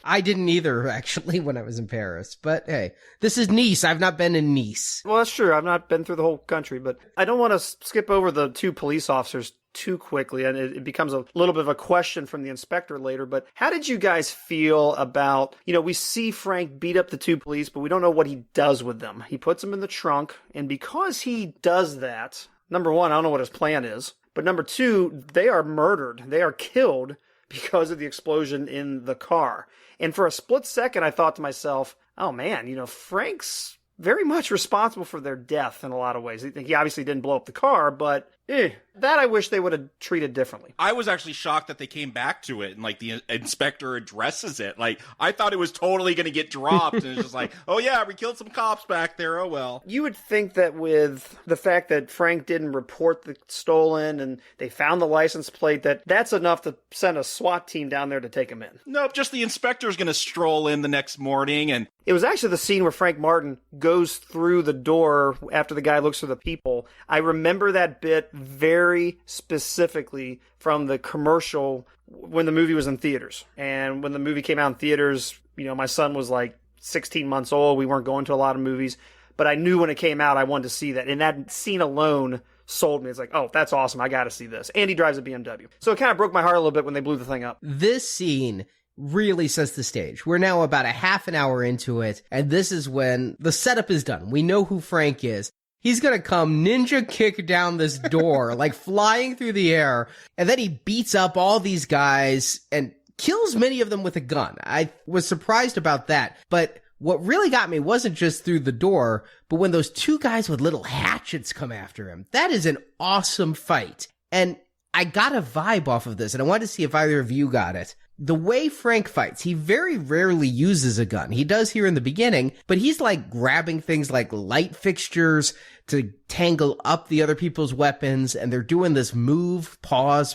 I didn't either, actually, when I was in Paris. But hey, this is Nice. I've not been in Nice. Well, that's true. I've not been through the whole country, but I don't want to skip over the 2 police officers too quickly, and it becomes a little bit of a question from the inspector later, but how did you guys feel about, we see Frank beat up the 2 police, but we don't know what he does with them. He puts them in the trunk, and because he does that, number one, I don't know what his plan is, but number 2, they are murdered. They are killed because of the explosion in the car. And for a split second, I thought to myself, oh man, Frank's very much responsible for their death in a lot of ways. He obviously didn't blow up the car, but that I wish they would have treated differently. I was actually shocked that they came back to it and like the inspector addresses it. Like I thought it was totally going to get dropped and it's just like, oh yeah, we killed some cops back there. Oh well. You would think that with the fact that Frank didn't report the stolen and they found the license plate, that's enough to send a SWAT team down there to take him in. Nope, just the inspector's going to stroll in the next morning. And it was actually the scene where Frank Martin goes through the door after the guy looks for the people. I remember that bit very specifically from the commercial when the movie was in theaters. And when the movie came out in theaters, my son was like 16 months old. We weren't going to a lot of movies, but I knew when it came out, I wanted to see that. And that scene alone sold me. It's like, oh, that's awesome. I got to see this. And he drives a BMW. So it kind of broke my heart a little bit when they blew the thing up. This scene really sets the stage. We're now about a half an hour into it, and this is when the setup is done. We know who Frank is. He's gonna come ninja kick down this door, like flying through the air, and then he beats up all these guys and kills many of them with a gun. I was surprised about that, but what really got me wasn't just through the door, but when those 2 guys with little hatchets come after him. That is an awesome fight. And I got a vibe off of this, and I wanted to see if either of you got it. The way Frank fights, he very rarely uses a gun. He does here in the beginning, but he's like grabbing things like light fixtures to tangle up the other people's weapons, and they're doing this move, pause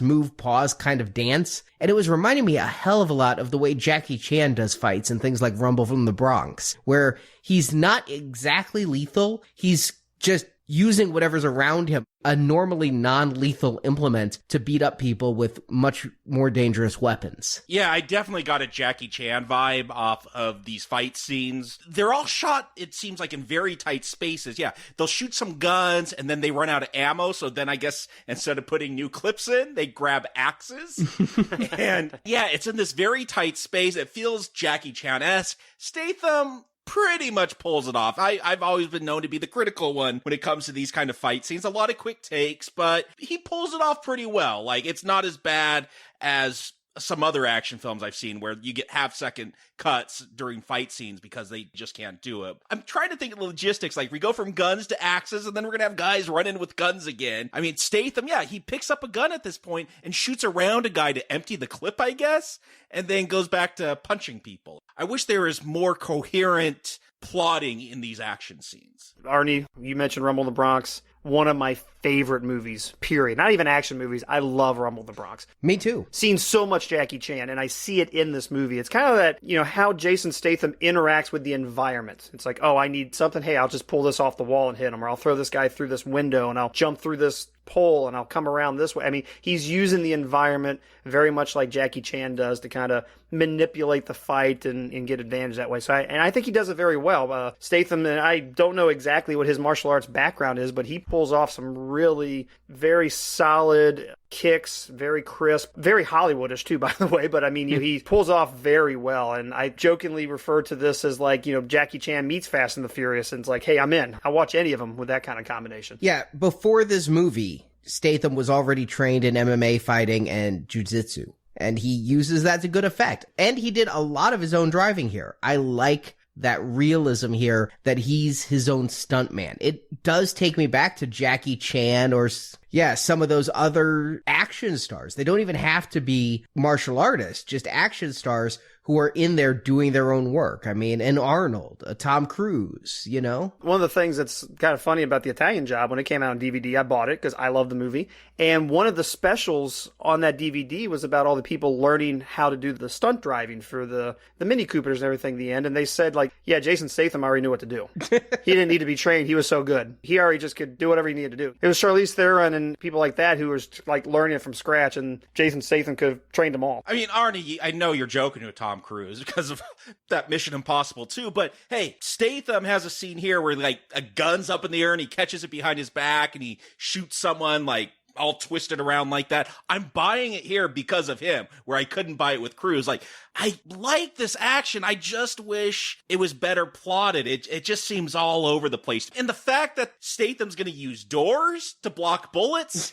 kind of dance. And it was reminding me a hell of a lot of the way Jackie Chan does fights in things like Rumble from the Bronx, where he's not exactly lethal, he's just using whatever's around him, a normally non-lethal implement, to beat up people with much more dangerous weapons. Yeah, I definitely got a Jackie Chan vibe off of these fight scenes. They're all shot, it seems like, in very tight spaces. Yeah, they'll shoot some guns and then they run out of ammo, so then I guess instead of putting new clips in, they grab axes. And yeah, it's in this very tight space. It feels Jackie Chan-esque. Statham pretty much pulls it off. I've always been known to be the critical one when it comes to these kind of fight scenes. A lot of quick takes, but he pulls it off pretty well. Like, it's not as bad as some other action films I've seen where you get half-second cuts during fight scenes because they just can't do it. I'm trying to think of the logistics. Like, we go from guns to axes, and then we're going to have guys running with guns again. I mean, Statham, yeah, he picks up a gun at this point and shoots around a guy to empty the clip, I guess, and then goes back to punching people. I wish there was more coherent plotting in these action scenes. Arnie, you mentioned Rumble in the Bronx. One of my favorite movies, period. Not even action movies. I love Rumble in the Bronx. Me too. Seen so much Jackie Chan, and I see it in this movie. It's kind of that, how Jason Statham interacts with the environment. It's like, oh, I need something. Hey, I'll just pull this off the wall and hit him, or I'll throw this guy through this window, and I'll jump through this pole, and I'll come around this way. I mean, he's using the environment very much like Jackie Chan does to kind of manipulate the fight and get advantage that way. So I think he does it very well. Statham, and I don't know exactly what his martial arts background is, but he pulls off some really very solid kicks, very crisp, very Hollywoodish too, by the way. But I mean, he pulls off very well. And I jokingly refer to this as like, Jackie Chan meets Fast and the Furious, and it's like, hey, I'm in. I'll watch any of them with that kind of combination. Yeah, before this movie, Statham was already trained in MMA fighting and jiu-jitsu, and he uses that to good effect. And he did a lot of his own driving here. I like that realism here, that he's his own stuntman. It does take me back to Jackie Chan or, some of those other action stars. They don't even have to be martial artists, just action stars who are in there doing their own work. I mean, an Arnold, a Tom Cruise, One of the things that's kind of funny about The Italian Job, when it came out on DVD, I bought it because I love the movie. And one of the specials on that DVD was about all the people learning how to do the stunt driving for the Mini Coopers and everything at the end. And they said, like, yeah, Jason Statham already knew what to do. He didn't need to be trained. He was so good. He already just could do whatever he needed to do. It was Charlize Theron and people like that who was like learning it from scratch, and Jason Statham could have trained them all. I mean, Arnie, I know you're joking with Tom Cruise because of that Mission Impossible 2, but hey, Statham has a scene here where like a gun's up in the air and he catches it behind his back and he shoots someone like all twisted around like that. I'm buying it here because of him, where I couldn't buy it with Cruise. Like, I like this action. I just wish it was better plotted. It just seems all over the place. And the fact that Statham's going to use doors to block bullets,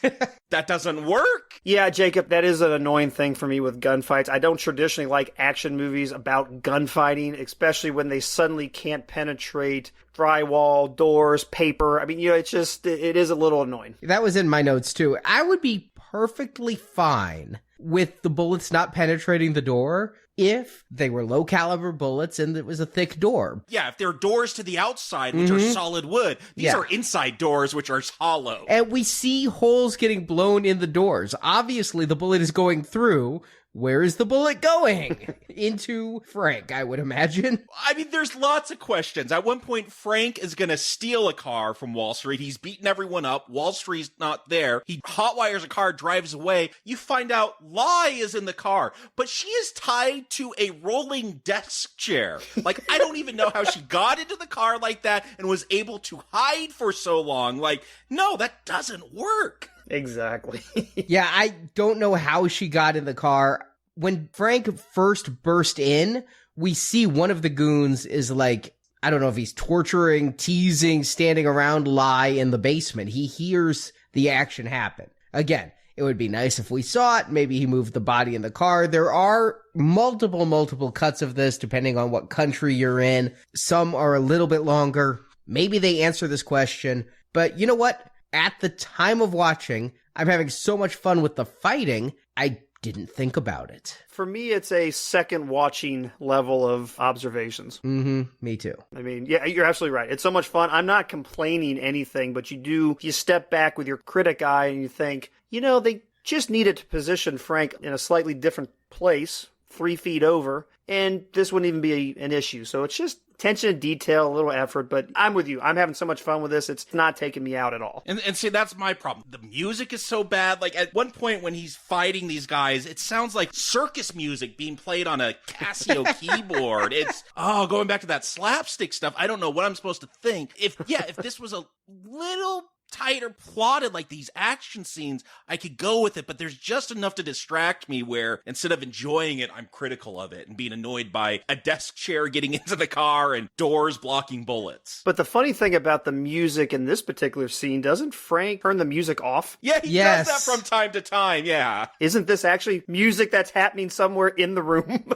that doesn't work. Yeah, Jacob, that is an annoying thing for me with gunfights. I don't traditionally like action movies about gunfighting, especially when they suddenly can't penetrate drywall, doors, paper. I mean, it is a little annoying. That was in my notes too. I would be perfectly fine with the bullets not penetrating the door if they were low caliber bullets and it was a thick door. Yeah, if there are doors to the outside, which are solid wood. These are inside doors, which are hollow. And we see holes getting blown in the doors. Obviously, the bullet is going through. Where is the bullet going? Into Frank, I would imagine. I mean, there's lots of questions. At one point, Frank is going to steal a car from Wall Street. He's beaten everyone up. Wall Street's not there. He hotwires a car, drives away. You find out Lai is in the car, but she is tied to a rolling desk chair. Like, I don't even know how she got into the car like that and was able to hide for so long. Like, no, that doesn't work. Exactly. Yeah, I don't know how she got in the car. When Frank first burst in, we see one of the goons is like, I don't know if he's torturing, teasing, standing around Lai in the basement. He hears the action happen. Again, it would be nice if we saw it. Maybe he moved the body in the car. There are multiple cuts of this, depending on what country you're in. Some are a little bit longer. Maybe they answer this question. But you know what? At the time of watching, I'm having so much fun with the fighting, I didn't think about it. For me, it's a second watching level of observations. Me too. I mean, yeah, you're absolutely right. It's so much fun. I'm not complaining anything, but you step back with your critic eye and you think, they just needed to position Frank in a slightly different place, 3 feet over, and this wouldn't even be an issue. So it's just attention to detail, a little effort, but I'm with you. I'm having so much fun with this. It's not taking me out at all. And see, that's my problem. The music is so bad. Like, at one point when he's fighting these guys, it sounds like circus music being played on a Casio keyboard. It's, going back to that slapstick stuff. I don't know what I'm supposed to think. If this was a little tighter plotted, like these action scenes, I could go with it, but there's just enough to distract me where instead of enjoying it, I'm critical of it and being annoyed by a desk chair getting into the car and doors blocking bullets. But the funny thing about the music in this particular scene, doesn't Frank turn the music off? Yeah, he does that from time to time, yeah. Isn't this actually music that's happening somewhere in the room?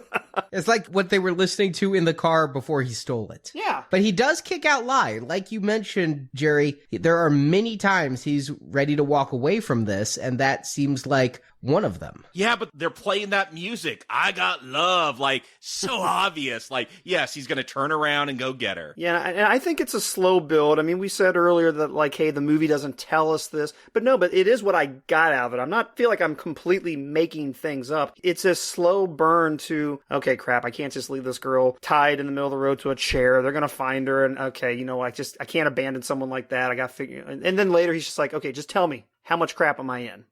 It's like what they were listening to in the car before he stole it. Yeah. But he does kick out lie. Like you mentioned, Jerry, there are many times he's ready to walk away from this, and that seems like one of them. Yeah, but they're playing that music. I got love. Like, so obvious. Like, yes, he's going to turn around and go get her. Yeah, and I think it's a slow build. I mean, we said earlier that, like, hey, the movie doesn't tell us this. But no, but it is what I got out of it. I'm not feel like I'm completely making things up. It's a slow burn to, okay, crap, I can't just leave this girl tied in the middle of the road to a chair. They're going to find her. And, okay, you know, I can't abandon someone like that. I got to figure. And then later he's just like, okay, just tell me, how much crap am I in?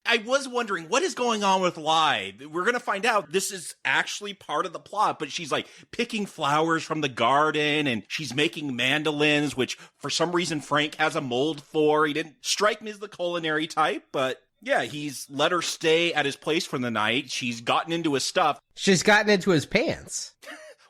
I was wondering, what is going on with Lie? We're going to find out this is actually part of the plot, but she's like picking flowers from the garden and she's making mandolins, which for some reason Frank has a mold for. He didn't strike me as the culinary type, but yeah, he's let her stay at his place for the night. She's gotten into his stuff. She's gotten into his pants.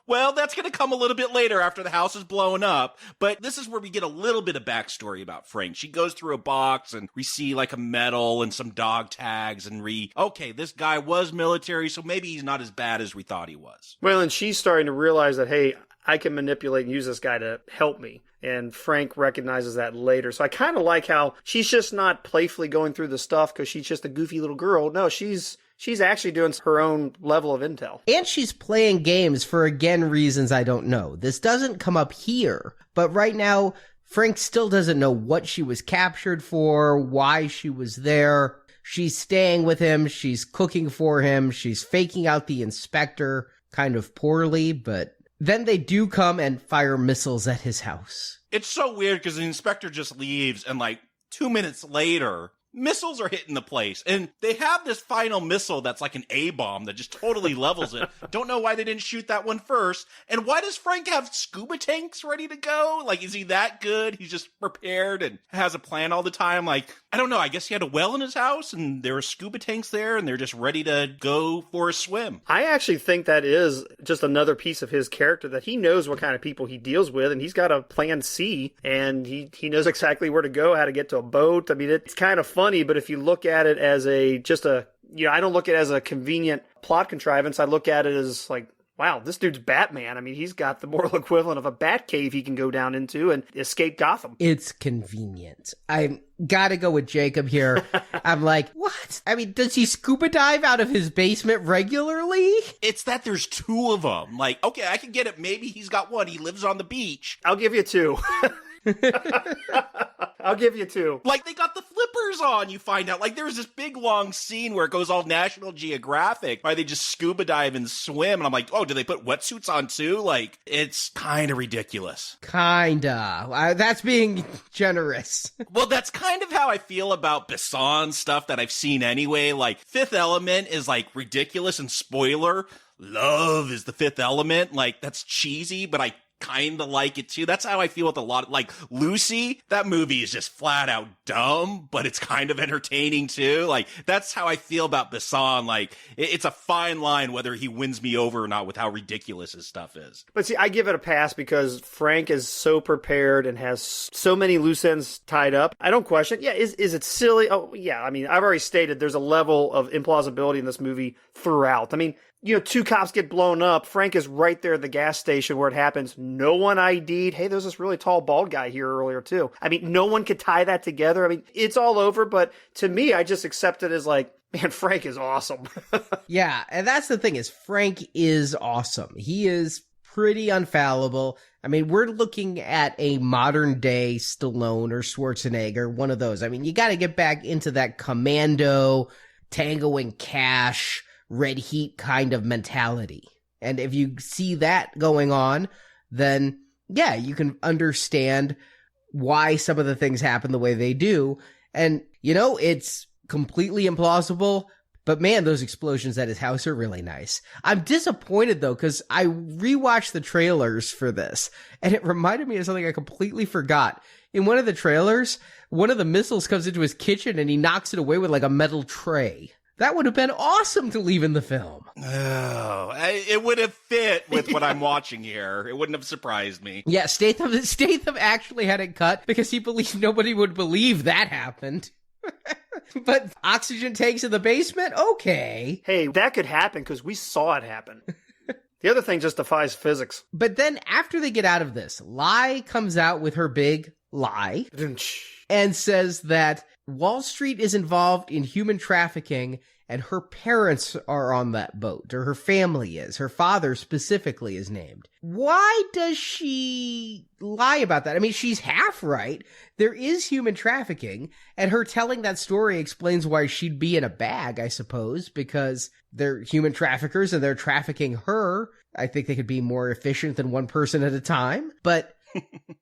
Well, that's going to come a little bit later after the house is blown up, but this is where we get a little bit of backstory about Frank. She goes through a box and we see like a medal and some dog tags and okay, this guy was military, so maybe he's not as bad as we thought he was. Well, and she's starting to realize that, hey, I can manipulate and use this guy to help me. And Frank recognizes that later. So I kind of like how she's just not playfully going through the stuff because she's just a goofy little girl. No, she's actually doing her own level of intel. And she's playing games for, again, reasons I don't know. This doesn't come up here, but right now, Frank still doesn't know what she was captured for, why she was there. She's staying with him, she's cooking for him, she's faking out the inspector kind of poorly, but then they do come and fire missiles at his house. It's so weird because the inspector just leaves and like 2 minutes later, missiles are hitting the place, and they have this final missile that's like an A-bomb that just totally levels it. Don't know why they didn't shoot that one first. And why does Frank have scuba tanks ready to go? Like, is he that good? He's just prepared and has a plan all the time. Like, I don't know. I guess he had a well in his house, and there were scuba tanks there, and they're just ready to go for a swim. I actually think that is just another piece of his character, that he knows what kind of people he deals with, and he's got a plan C, and he knows exactly where to go, how to get to a boat. I mean, it's kind of funny, but if you look at it as I don't look at it as a convenient plot contrivance. I look at it as like, wow, this dude's Batman. I mean, he's got the moral equivalent of a bat cave he can go down into and escape Gotham. It's convenient. I gotta go with Jacob here. I'm like, what? I mean, does he scuba dive out of his basement regularly? It's that there's two of them. Like, okay, I can get it. Maybe he's got one. He lives on the beach. I'll give you two. I'll give you two. Like, they got the flippers on, you find out. Like, there's this big, long scene where it goes all National Geographic, why they just scuba dive and swim. And I'm like, oh, do they put wetsuits on too? Like, it's kind of ridiculous. Kinda. That's being generous. Well, that's kind of how I feel about Besson stuff that I've seen anyway. Like, Fifth Element is, like, ridiculous and spoiler. Love is the Fifth Element. Like, that's cheesy, but I kind of like it too. That's how I feel with a lot of, like, Lucy. That movie is just flat out dumb, but it's kind of entertaining too. Like, that's how I feel about Besson. Like, it's a fine line whether he wins me over or not with how ridiculous his stuff is. But see, I give it a pass because Frank is so prepared and has so many loose ends tied up. I don't question. Yeah, is it silly? Oh, yeah. I mean, I've already stated there's a level of implausibility in this movie throughout. I mean, you know, two cops get blown up. Frank is right there at the gas station where it happens. No one ID'd. Hey, there's this really tall bald guy here earlier too. I mean, no one could tie that together. I mean, it's all over, but to me, I just accept it as like, man, Frank is awesome. Yeah, and that's the thing is Frank is awesome. He is pretty infallible. I mean, we're looking at a modern day Stallone or Schwarzenegger, one of those. I mean, you got to get back into that Commando, Tango and Cash, Red Heat kind of mentality. And if you see that going on, then yeah, you can understand why some of the things happen the way they do. And, you know, it's completely implausible. But man, those explosions at his house are really nice. I'm disappointed though, because I rewatched the trailers for this, and it reminded me of something I completely forgot. In one of the trailers, one of the missiles comes into his kitchen and he knocks it away with like a metal tray. That would have been awesome to leave in the film. Oh, it would have fit with what I'm watching here. It wouldn't have surprised me. Yeah, Statham actually had it cut because he believed nobody would believe that happened. But oxygen tanks in the basement? Okay. Hey, that could happen because we saw it happen. The other thing just defies physics. But then after they get out of this, Lai comes out with her big lie and says that Wall Street is involved in human trafficking and her parents are on that boat, or her family is. Her father specifically is named. Why does she lie about that? I mean, she's half right. There is human trafficking, and her telling that story explains why she'd be in a bag, I suppose, because they're human traffickers and they're trafficking her. I think they could be more efficient than one person at a time, but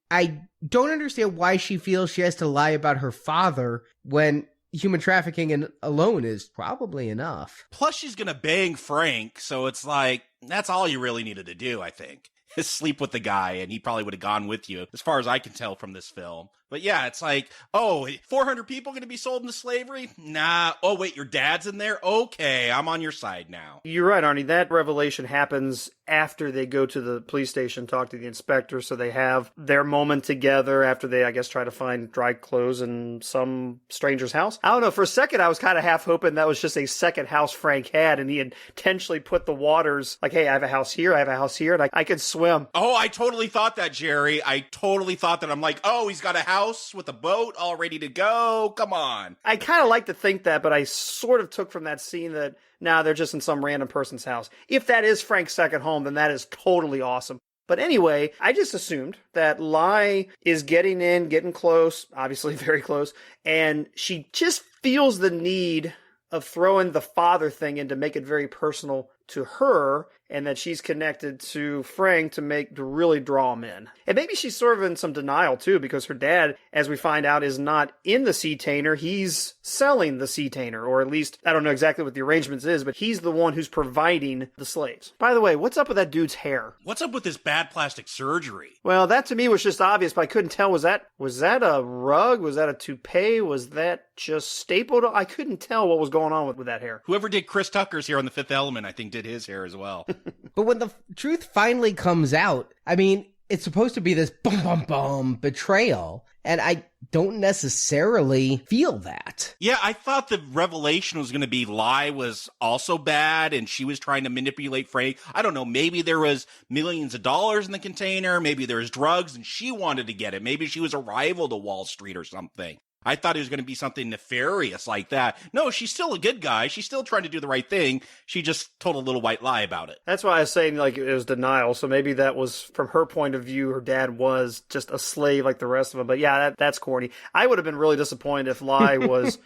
I don't understand why she feels she has to lie about her father when human trafficking alone is probably enough. Plus, she's going to bang Frank, so it's like, that's all you really needed to do, I think. Is sleep with the guy, and he probably would have gone with you, as far as I can tell from this film. But yeah, it's like, oh, 400 people going to be sold into slavery? Nah. Oh, wait, your dad's in there? Okay, I'm on your side now. You're right, Arnie. That revelation happens after they go to the police station, talk to the inspector, so they have their moment together after they, I guess, try to find dry clothes in some stranger's house. I don't know, for a second I was kind of half hoping that was just a second house Frank had, and he intentionally put the waters, like, hey, I have a house here, and I could swim. Oh, I totally thought that, Jerry. I totally thought that. I'm like, oh, he's got a house with a boat all ready to go. Come on. I kind of like to think that, but I sort of took from that scene that, nah, they're just in some random person's house. If that is Frank's second home, then that is totally awesome. But anyway, I just assumed that Lai is getting close, obviously very close, and she just feels the need of throwing the father thing in to make it very personal to her, and that she's connected to Frank to really draw him in. And maybe she's sort of in some denial too, because her dad, as we find out, is not in the sea-tainer. He's selling the sea-tainer, or at least, I don't know exactly what the arrangements is, but he's the one who's providing the slaves. By the way, what's up with that dude's hair? What's up with this bad plastic surgery? Well, that to me was just obvious, but I couldn't tell. Was that a rug? Was that a toupee? Was that just stapled? I couldn't tell what was going on with that hair. Whoever did Chris Tucker's hair on The Fifth Element, I think, did his hair as well. But when the truth finally comes out, I mean, it's supposed to be this boom betrayal, and I don't necessarily feel that. Yeah, I thought the revelation was going to be Lai was also bad and she was trying to manipulate Frank. I don't know, maybe there was millions of dollars in the container, maybe there was drugs and she wanted to get it. Maybe she was a rival to Wall Street or something. I thought it was going to be something nefarious like that. No, she's still a good guy. She's still trying to do the right thing. She just told a little white lie about it. That's why I was saying, like, it was denial. So maybe that was, from her point of view, her dad was just a slave like the rest of them. But yeah, that's corny. I would have been really disappointed if Lai was...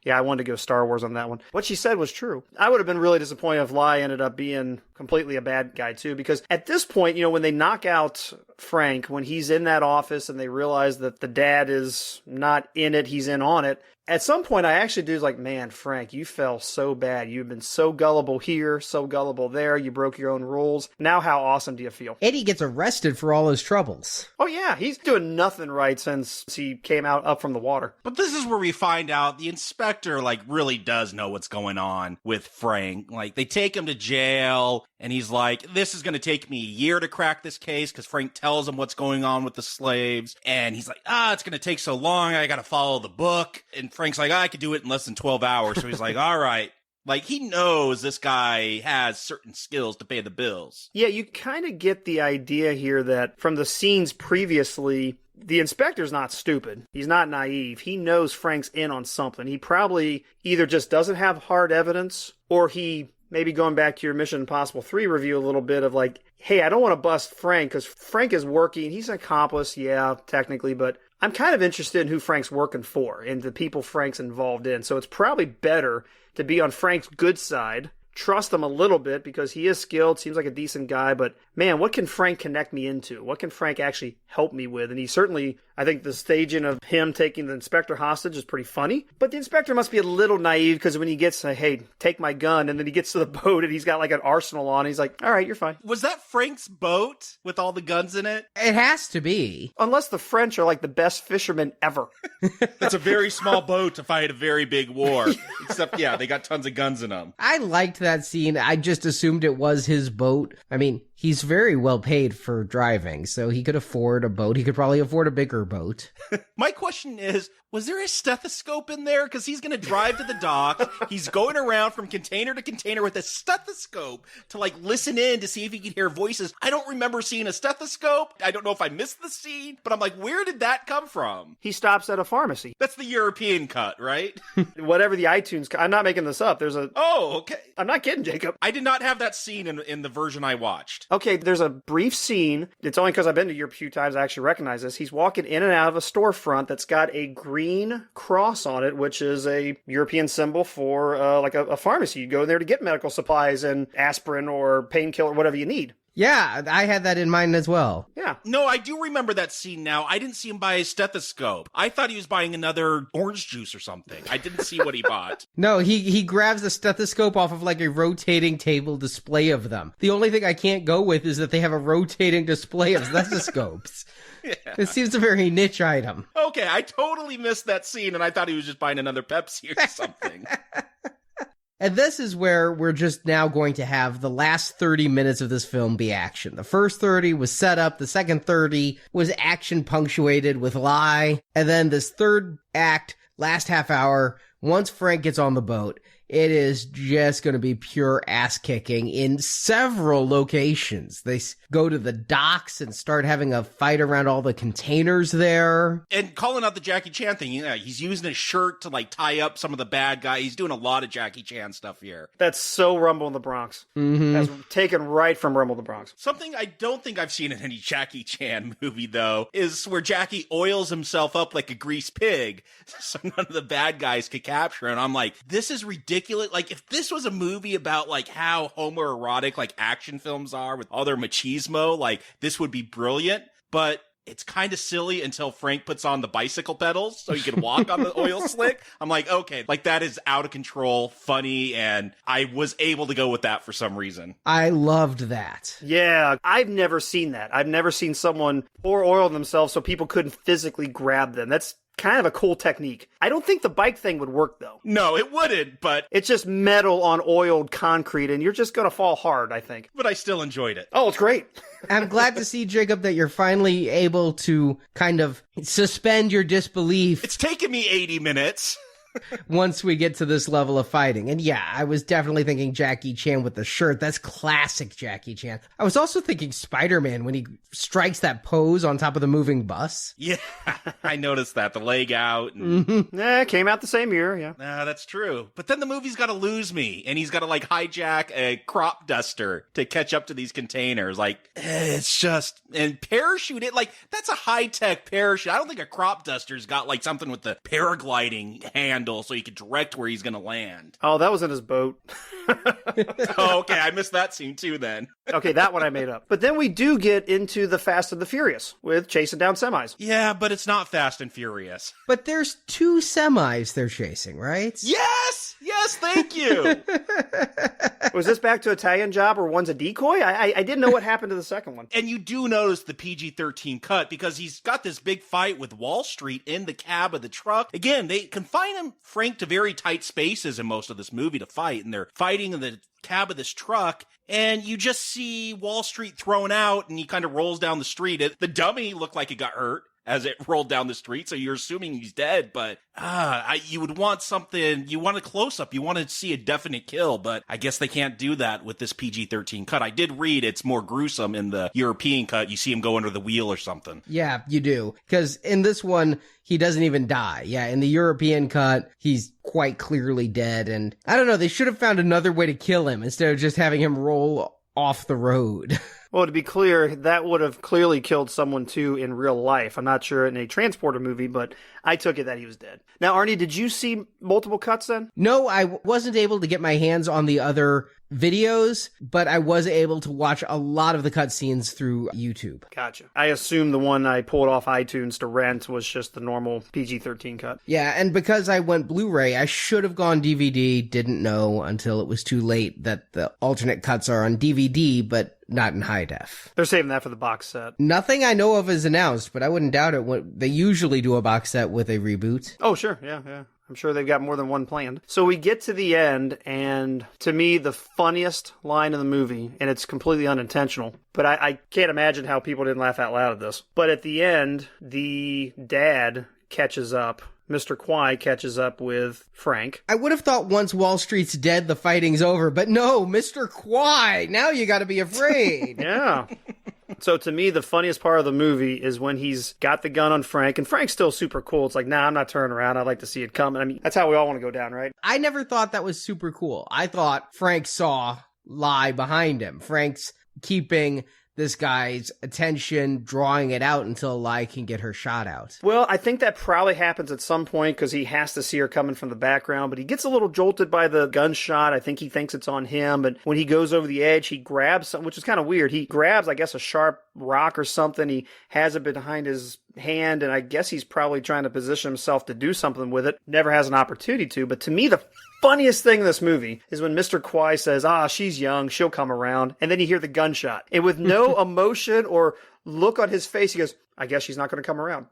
Yeah, I wanted to go Star Wars on that one. What she said was true. I would have been really disappointed if Lai ended up being completely a bad guy, too. Because at this point, when they knock out Frank, when he's in that office and they realize that the dad is not in it, he's in on it. At some point, I actually do like, man, Frank, you fell so bad. You've been so gullible here, so gullible there. You broke your own rules. Now how awesome do you feel? Eddie gets arrested for all his troubles. Oh, yeah. He's doing nothing right since he came up from the water. But this is where we find out the inspector, really does know what's going on with Frank. They take him to jail, and he's like, this is going to take me a year to crack this case, because Frank tells him what's going on with the slaves. And he's like, it's going to take so long. I got to follow the book. And Frank's like, I could do it in less than 12 hours. So he's like, all right. He knows this guy has certain skills to pay the bills. Yeah, you kind of get the idea here that from the scenes previously, the inspector's not stupid. He's not naive. He knows Frank's in on something. He probably either just doesn't have hard evidence, or he, maybe going back to your Mission Impossible 3 review a little bit of hey, I don't want to bust Frank because Frank is working. He's an accomplice, yeah, technically, but I'm kind of interested in who Frank's working for and the people Frank's involved in. So it's probably better to be on Frank's good side, trust him a little bit because he is skilled, seems like a decent guy, but man, what can Frank connect me into? What can Frank actually help me with? And he certainly, I think the staging of him taking the inspector hostage is pretty funny, but the inspector must be a little naive because when he gets, hey, take my gun, and then he gets to the boat and he's got like an arsenal on, he's like, all right, you're fine. Was that Frank's boat with all the guns in it? It has to be. Unless the French are like the best fishermen ever. It's a very small boat to fight a very big war. Except, yeah, they got tons of guns in them. I liked that scene. I just assumed it was his boat. I mean, he's very well paid for driving, so he could afford a boat. He could probably afford a bigger boat. My question is, was there a stethoscope in there? Because he's going to drive to the dock. He's going around from container to container with a stethoscope to, like, listen in to see if he can hear voices. I don't remember seeing a stethoscope. I don't know if I missed the scene, but I'm like, where did that come from? He stops at a pharmacy. That's the European cut, right? Whatever the iTunes cut. I'm not making this up. There's a... Oh, okay. I'm not kidding, Jacob. I did not have that scene in the version I watched. Okay, there's a brief scene. It's only because I've been to Europe a few times I actually recognize this. He's walking in and out of a storefront that's got a green cross on it, which is a European symbol for like a pharmacy. You go in there to get medical supplies and aspirin or painkiller, whatever you need. Yeah, I had that in mind as well. Yeah. No, I do remember that scene now. I didn't see him buy a stethoscope. I thought he was buying another orange juice or something. I didn't see what he bought. No, he grabs a stethoscope off of like a rotating table display of them. The only thing I can't go with is that they have a rotating display of stethoscopes. Yeah. It seems a very niche item. Okay, I totally missed that scene, and I thought he was just buying another Pepsi or something. And this is where we're just now going to have the last 30 minutes of this film be action. The first 30 was setup, the second 30 was action punctuated with lie, and then this third act, last half hour, once Frank gets on the boat, it is just going to be pure ass-kicking in several locations. They go to the docks and start having a fight around all the containers there. And calling out the Jackie Chan thing, yeah, he's using his shirt to, like, tie up some of the bad guy. He's doing a lot of Jackie Chan stuff here. That's so Rumble in the Bronx. Mm-hmm. That's taken right from Rumble in the Bronx. Something I don't think I've seen in any Jackie Chan movie, though, is where Jackie oils himself up like a greased pig so none of the bad guys could capture him. I'm like, this is ridiculous. Like, if this was a movie about, like, how homoerotic, like, action films are with all their machismo, like, this would be brilliant, but it's kind of silly until Frank puts on the bicycle pedals so he can walk on the oil slick. I'm like, okay, like, that is out of control, funny, and I was able to go with that for some reason. I loved that. Yeah, I've never seen that. I've never seen someone pour oil themselves so people couldn't physically grab them. That's kind of a cool technique. I don't think the bike thing would work, though. No, it wouldn't, but it's just metal on oiled concrete, and you're just going to fall hard, I think. But I still enjoyed it. Oh, it's great. I'm glad to see, Jacob, that you're finally able to kind of suspend your disbelief. It's taken me 80 minutes. Once we get to this level of fighting. And yeah, I was definitely thinking Jackie Chan with the shirt. That's classic Jackie Chan. I was also thinking Spider-Man when he strikes that pose on top of the moving bus. Yeah, I noticed that. The leg out. And... Yeah, it came out the same year, yeah. That's true. But then the movie's got to lose me, and he's got to, like, hijack a crop duster to catch up to these containers. Like, it's just... And parachute it, like, that's a high-tech parachute. I don't think a crop duster's got, like, something with the paragliding handle so he could direct where he's going to land. Oh, that was in his boat. Oh, okay, I missed that scene too then. Okay, that one I made up. But then we do get into the Fast and the Furious with chasing down semis. Yeah, but it's not Fast and Furious. But there's 2 semis they're chasing, right? Yes! Yes, thank you! Was this back to Italian Job or one's a decoy? I didn't know what happened to the second one. And you do notice the PG-13 cut because he's got this big fight with Wall Street in the cab of the truck. Again, they confine him, Frank, to very tight spaces in most of this movie to fight, and they're fighting in the cab of this truck, and you just see Wall Street thrown out, and he kind of rolls down the street. The dummy looked like it got hurt as it rolled down the street, so you're assuming he's dead, but you would want something, you want a close-up, you want to see a definite kill, but I guess they can't do that with this PG-13 cut. I did read it's more gruesome in the European cut. You see him go under the wheel or something. Yeah, you do, because in this one, he doesn't even die. Yeah, in the European cut, he's quite clearly dead, and I don't know, they should have found another way to kill him instead of just having him roll off the road. Well, to be clear, that would have clearly killed someone too in real life. I'm not sure in a Transporter movie, but I took it that he was dead. Now, Arnie, did you see multiple cuts then? No, I wasn't able to get my hands on the other videos, but I was able to watch a lot of the cutscenes through YouTube. Gotcha. I assume the one I pulled off iTunes to rent was just the normal PG-13 cut. Yeah, and because I went Blu-ray, I should have gone DVD, didn't know until it was too late that the alternate cuts are on DVD, but not in high def. They're saving that for the box set. Nothing I know of is announced, but I wouldn't doubt it. They usually do a box set with a reboot. Oh, sure. Yeah. I'm sure they've got more than one planned. So we get to the end, and to me, the funniest line in the movie, and it's completely unintentional, but I can't imagine how people didn't laugh out loud at this. But at the end, the dad catches up. Mr. Kwai catches up with Frank. I would have thought once Wall Street's dead, the fighting's over, but no, Mr. Kwai, now you gotta be afraid. Yeah. So to me, the funniest part of the movie is when he's got the gun on Frank, and Frank's still super cool. It's like, nah, I'm not turning around. I'd like to see it coming. I mean, that's how we all want to go down, right? I never thought that was super cool. I thought Frank saw lie behind him. Frank's keeping this guy's attention, drawing it out until Lai can get her shot out. Well, I think that probably happens at some point because he has to see her coming from the background, but he gets a little jolted by the gunshot. I think he thinks it's on him, but when he goes over the edge, he grabs something, which is kind of weird. He grabs, I guess, a sharp rock or something. He has it behind his hand, and I guess he's probably trying to position himself to do something with it. Never has an opportunity to, but to me, the funniest thing in this movie is when Mr. Kwai says, she's young, she'll come around, and then you hear the gunshot. And with no emotion or look on his face, he goes, I guess she's not going to come around.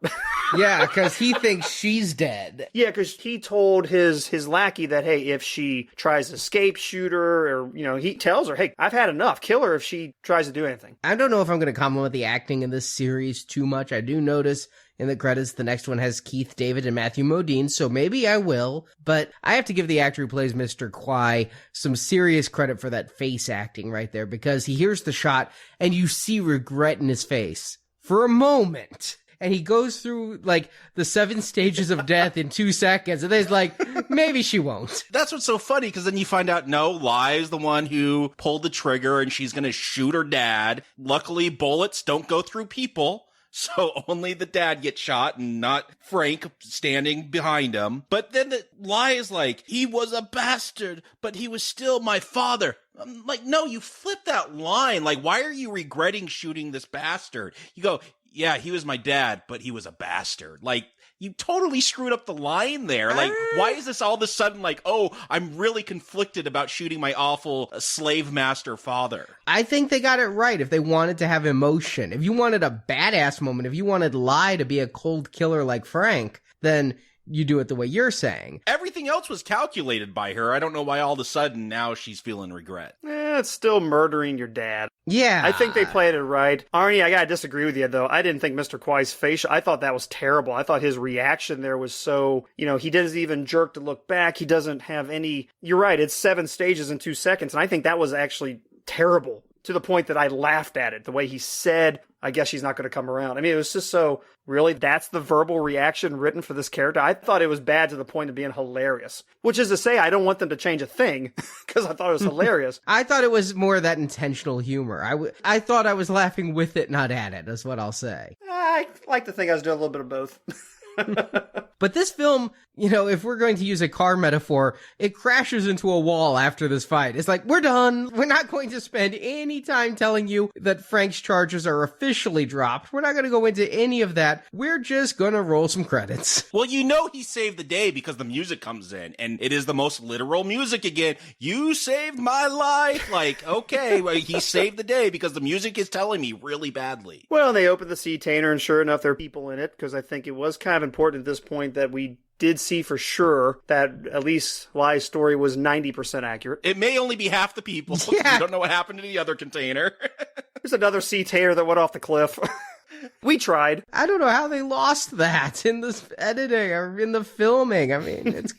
Yeah, because he thinks she's dead. Yeah, because he told his lackey that, hey, if she tries to escape, shoot her, or, he tells her, hey, I've had enough. Kill her if she tries to do anything. I don't know if I'm going to compliment the acting in this series too much. I do notice in the credits, the next one has Keith David and Matthew Modine, so maybe I will. But I have to give the actor who plays Mr. Kwai some serious credit for that face acting right there, because he hears the shot and you see regret in his face for a moment. And he goes through, the 7 stages of death in 2 seconds, and then he's like, maybe she won't. That's what's so funny, because then you find out, no, Lai is the one who pulled the trigger, and she's going to shoot her dad. Luckily, bullets don't go through people. So only the dad gets shot and not Frank standing behind him. But then the lie is like, he was a bastard, but he was still my father. I'm like, no, you flip that line. Like, why are you regretting shooting this bastard? You go, yeah, he was my dad, but he was a bastard. Like, you totally screwed up the line there. Like, why is this all of a sudden like, oh, I'm really conflicted about shooting my awful slave master father? I think they got it right if they wanted to have emotion. If you wanted a badass moment, if you wanted Lai to be a cold killer like Frank, then you do it the way you're saying. Everything else was calculated by her. I don't know why all of a sudden now she's feeling regret. It's still murdering your dad. Yeah. I think they played it right. Arnie, I gotta disagree with you, though. I didn't think Mr. Kwai's facial, I thought that was terrible. I thought his reaction there was so, he doesn't even jerk to look back. He doesn't have any, you're right, it's 7 stages in 2 seconds, and I think that was actually terrible, to the point that I laughed at it. The way he said, I guess she's not going to come around. I mean, it was just so, really, that's the verbal reaction written for this character? I thought it was bad to the point of being hilarious. Which is to say, I don't want them to change a thing, because I thought it was hilarious. I thought it was more that intentional humor. I thought I was laughing with it, not at it, is what I'll say. I like to think I was doing a little bit of both. But this film, if we're going to use a car metaphor, it crashes into a wall after this fight. It's like, we're done. We're not going to spend any time telling you that Frank's charges are officially dropped. We're not going to go into any of that. We're just going to roll some credits. Well, he saved the day because the music comes in, and it is the most literal music again. You saved my life. Like, okay, well, he saved the day because the music is telling me really badly. Well, they opened the C-tainer, and sure enough, there are people in it, because I think it was kind of important at this point that we did see for sure that at least Lai's story was 90% accurate. It may only be half the people. Yeah. We don't know what happened to the other container. There's another C-tainer that went off the cliff. We tried. I don't know how they lost that in this editing or in the filming. I mean, it's...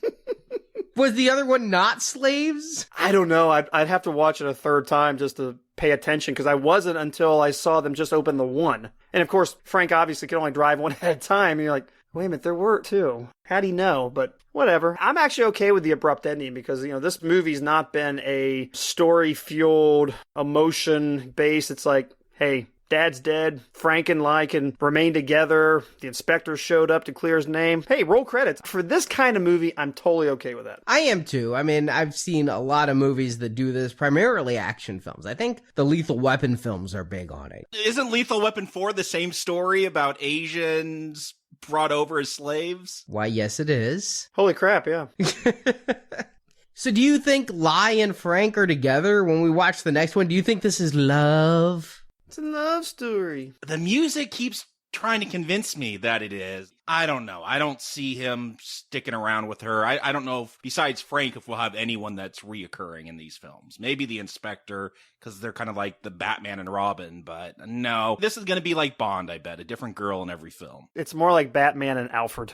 Was the other one not slaves? I don't know. I'd have to watch it a third time just to pay attention, because I wasn't until I saw them just open the one. And of course, Frank obviously could only drive one at a time. And you're like, wait a minute, there were 2. How'd he know? But whatever. I'm actually okay with the abrupt ending because, this movie's not been a story-fueled, emotion-based. It's like, hey, Dad's dead. Frank and Lai can remain together. The inspector showed up to clear his name. Hey, roll credits. For this kind of movie, I'm totally okay with that. I am too. I mean, I've seen a lot of movies that do this, primarily action films. I think the Lethal Weapon films are big on it. Isn't Lethal Weapon 4 the same story about Asians brought over as slaves? Why, yes, it is. Holy crap, yeah. So do you think Lai and Frank are together when we watch the next one? Do you think this is love? It's a love story. The music keeps trying to convince me that it is. I don't know. I don't see him sticking around with her. I don't know if, besides Frank, if we'll have anyone that's reoccurring in these films. Maybe the inspector, because they're kind of like the Batman and Robin, but no. This is going to be like Bond, I bet. A different girl in every film. It's more like Batman and Alfred.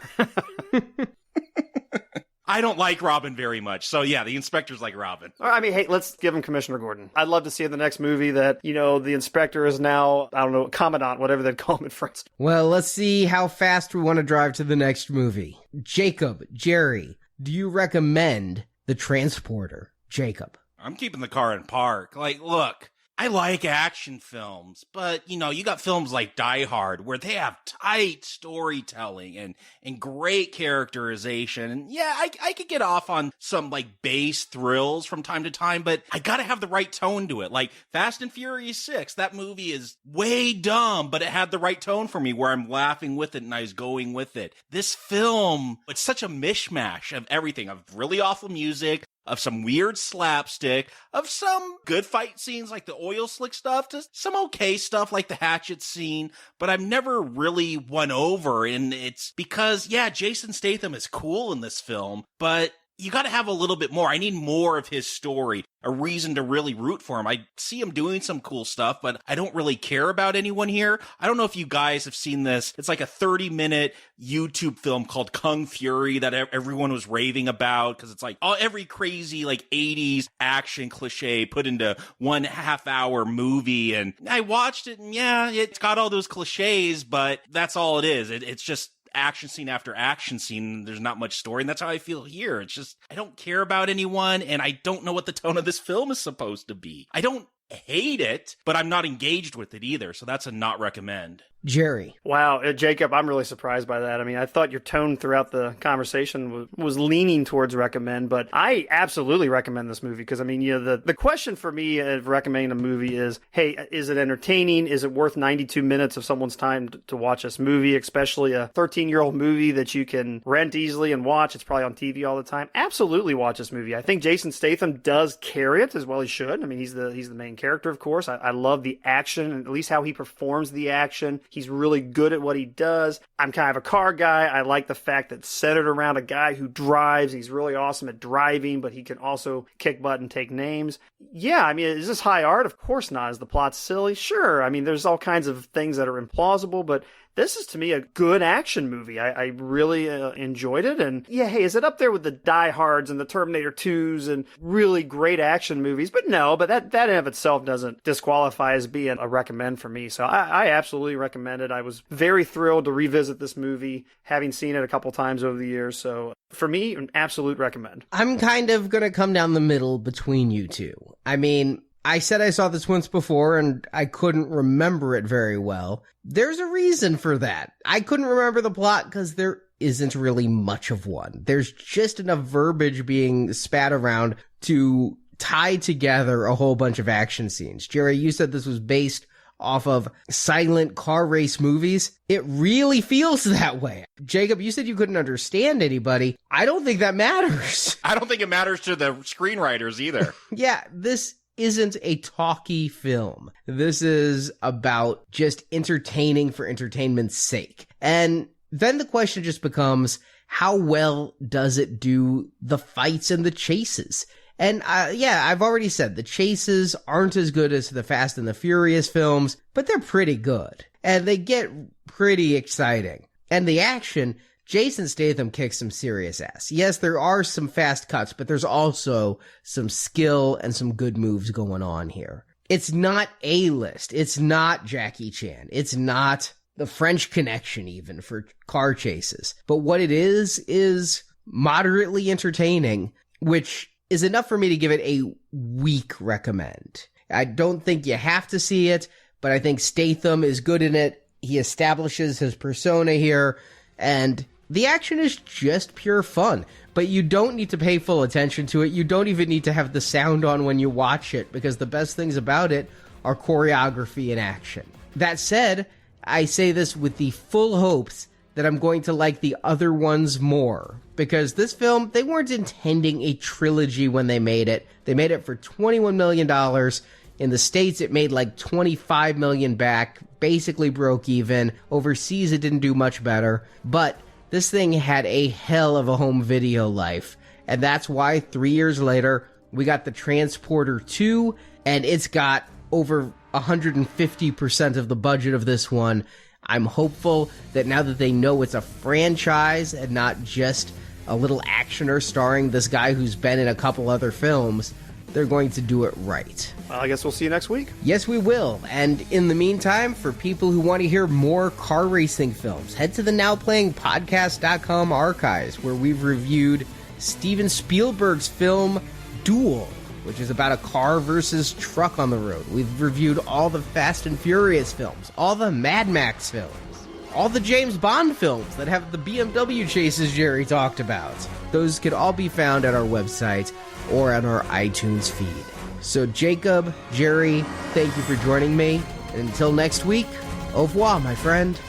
I don't like Robin very much. So yeah, the inspector's like Robin. I mean, hey, let's give him Commissioner Gordon. I'd love to see in the next movie that, the inspector is now, I don't know, commandant, whatever they'd call him in France. Well, let's see how fast we want to drive to the next movie. Jacob, Jerry, do you recommend The Transporter? Jacob. I'm keeping the car in park. Like, look, I like action films, but, you got films like Die Hard where they have tight storytelling and great characterization. And yeah, I could get off on some like base thrills from time to time, but I gotta have the right tone to it. Like Fast and Furious 6, that movie is way dumb, but it had the right tone for me where I'm laughing with it and I was going with it. This film, it's such a mishmash of everything, of really awful music, of some weird slapstick, of some good fight scenes like the oil slick stuff, to some okay stuff like the hatchet scene, but I've never really won over, and it's because, yeah, Jason Statham is cool in this film, but you gotta have a little bit more. I need more of his story, a reason to really root for him. I see him doing some cool stuff, but I don't really care about anyone here. I don't know if you guys have seen this. It's like a 30-minute YouTube film called Kung Fury that everyone was raving about because it's like every crazy like 80s action cliche put into 1.5 hour movie. And I watched it and yeah, it's got all those cliches, but that's all it is. It's just action scene after action scene. There's not much story, and that's how I feel here. It's just, I don't care about anyone, and I don't know what the tone of this film is supposed to be. I don't hate it, but I'm not engaged with it either, so that's a not recommend. Jerry. Wow, Jacob, I'm really surprised by that. I mean, I thought your tone throughout the conversation was leaning towards recommend, but I absolutely recommend this movie because, I mean, the question for me of recommending a movie is, hey, is it entertaining? Is it worth 92 minutes of someone's time to watch this movie, especially a 13-year-old movie that you can rent easily and watch? It's probably on TV all the time. Absolutely watch this movie. I think Jason Statham does carry it as well he should. I mean, he's the main character, of course. I love the action, at least how he performs the action. He's really good at what he does. I'm kind of a car guy. I like the fact that it's centered around a guy who drives. He's really awesome at driving, but he can also kick butt and take names. Yeah, I mean, is this high art? Of course not. Is the plot silly? Sure. I mean, there's all kinds of things that are implausible, but this is, to me, a good action movie. I really enjoyed it. And yeah, hey, is it up there with the Die Hards and the Terminator 2s and really great action movies? But no, but that in of itself doesn't disqualify as being a recommend for me. So I absolutely recommend it. I was very thrilled to revisit this movie, having seen it a couple times over the years. So for me, an absolute recommend. I'm kind of going to come down the middle between you two. I mean, I said I saw this once before and I couldn't remember it very well. There's a reason for that. I couldn't remember the plot because there isn't really much of one. There's just enough verbiage being spat around to tie together a whole bunch of action scenes. Jerry, you said this was based off of silent car race movies. It really feels that way. Jacob, you said you couldn't understand anybody. I don't think that matters. I don't think it matters to the screenwriters either. Yeah, this isn't a talky film. This is about just entertaining for entertainment's sake. And then the question just becomes, how well does it do the fights and the chases? And yeah, I've already said the chases aren't as good as the Fast and the Furious films, but they're pretty good. And they get pretty exciting. And the action, Jason Statham kicks some serious ass. Yes, there are some fast cuts, but there's also some skill and some good moves going on here. It's not A-list. It's not Jackie Chan. It's not the French Connection even for car chases. But what it is moderately entertaining, which is enough for me to give it a weak recommend. I don't think you have to see it, but I think Statham is good in it. He establishes his persona here, and the action is just pure fun. But you don't need to pay full attention to it. You don't even need to have the sound on when you watch it, because the best things about it are choreography and action. That said, I say this with the full hopes that I'm going to like the other ones more, because this film, they weren't intending a trilogy when they made it. They made it for $21 million. In the States, it made like $25 million back, basically broke even. Overseas, it didn't do much better, but this thing had a hell of a home video life, and that's why 3 years later, we got The Transporter 2, and it's got over 150% of the budget of this one. I'm hopeful that now that they know it's a franchise and not just a little actioner starring this guy who's been in a couple other films, they're going to do it right. Well, I guess we'll see you next week. Yes, we will. And in the meantime, for people who want to hear more car racing films, head to the NowPlayingPodcast.com archives, where we've reviewed Steven Spielberg's film Duel, which is about a car versus truck on the road. We've reviewed all the Fast and Furious films, all the Mad Max films, all the James Bond films that have the BMW chases Jerry talked about. Those can all be found at our website or on our iTunes feed. So Jacob, Jerry, thank you for joining me. And until next week, au revoir, my friend.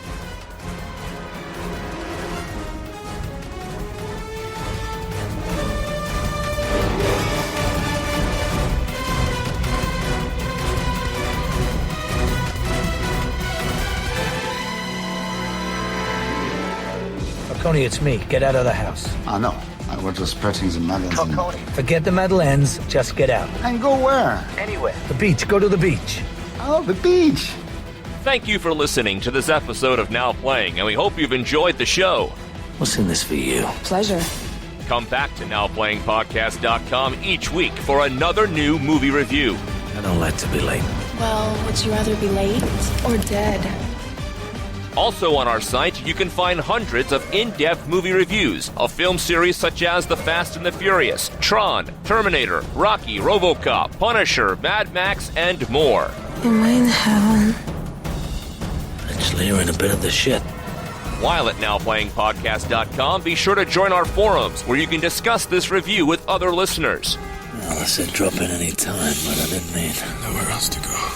Coney, it's me. Get out of the house. Oh, no. I was just pressing the medals. Coney, forget the medal ends. Just get out. And go where? Anywhere. The beach. Go to the beach. Oh, the beach. Thank you for listening to this episode of Now Playing, and we hope you've enjoyed the show. What's in this for you? Pleasure. Come back to NowPlayingPodcast.com each week for another new movie review. I don't like to be late. Well, would you rather be late or dead? Also on our site, you can find hundreds of in-depth movie reviews of film series such as The Fast and the Furious, Tron, Terminator, Rocky, RoboCop, Punisher, Mad Max, and more. Am I in heaven? Actually, you're in a bit of the shit. While at NowPlayingPodcast.com, be sure to join our forums where you can discuss this review with other listeners. Well, I said drop in any time, but I didn't mean nowhere else to go.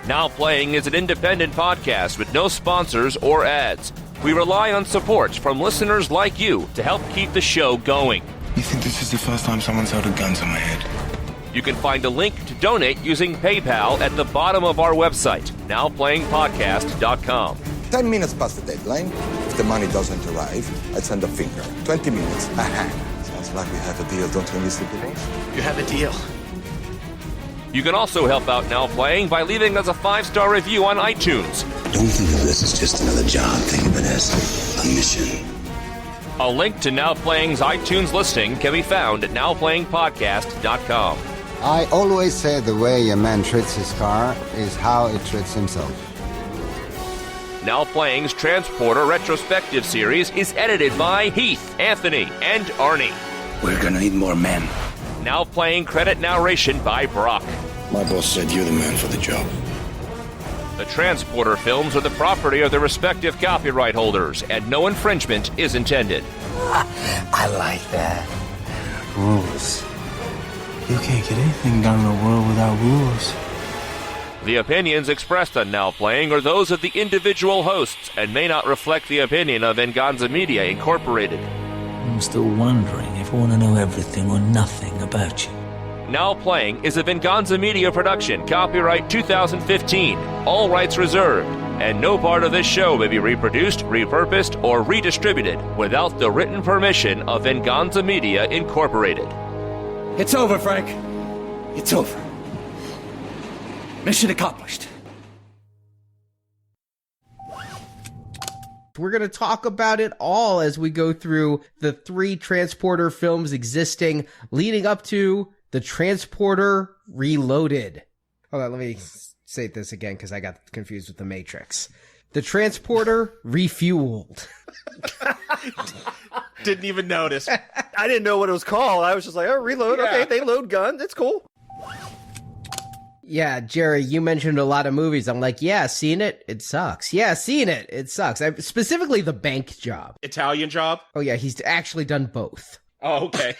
Now Playing is an independent podcast with no sponsors or ads. We rely on support from listeners like you to help keep the show going. You think this is the first time someone's held a gun to my head? You can find a link to donate using PayPal at the bottom of our website, NowPlayingPodcast.com. 10 minutes past the deadline. If the money doesn't arrive, I send a finger. 20 minutes, a hand. Sounds like we have a deal, don't we, Mr. Bills? You have a deal. You can also help out Now Playing by leaving us a 5-star review on iTunes. Don't think of this as just another job. Think of it as a mission. A link to Now Playing's iTunes listing can be found at NowPlayingPodcast.com. I always say the way a man treats his car is how it treats himself. Now Playing's Transporter retrospective series is edited by Heath, Anthony, and Arnie. We're gonna need more men. Now Playing credit narration by Brock. My boss said you're the man for the job. The Transporter films are the property of their respective copyright holders, and no infringement is intended. I like that. Rules. You can't get anything done in the world without rules. The opinions expressed on Now Playing are those of the individual hosts and may not reflect the opinion of Venganza Media, Incorporated. I'm still wondering if I want to know everything or nothing about you. Now Playing is a Venganza Media production, copyright 2015, all rights reserved, and no part of this show may be reproduced, repurposed, or redistributed without the written permission of Venganza Media, Incorporated. It's over, Frank. It's over. Mission accomplished. We're going to talk about it all as we go through the 3 Transporter films existing leading up to The Transporter Reloaded. Hold on, let me say this again because I got confused with The Matrix. The Transporter Refueled. Didn't even notice. I didn't know what it was called. I was just like, oh, reload. Yeah. Okay, they load guns. It's cool. Yeah, Jerry, you mentioned a lot of movies. I'm like, yeah, seen it. It sucks. Yeah, seen it. It sucks. Specifically the bank job. Italian Job? Oh, yeah, he's actually done both. Oh, okay.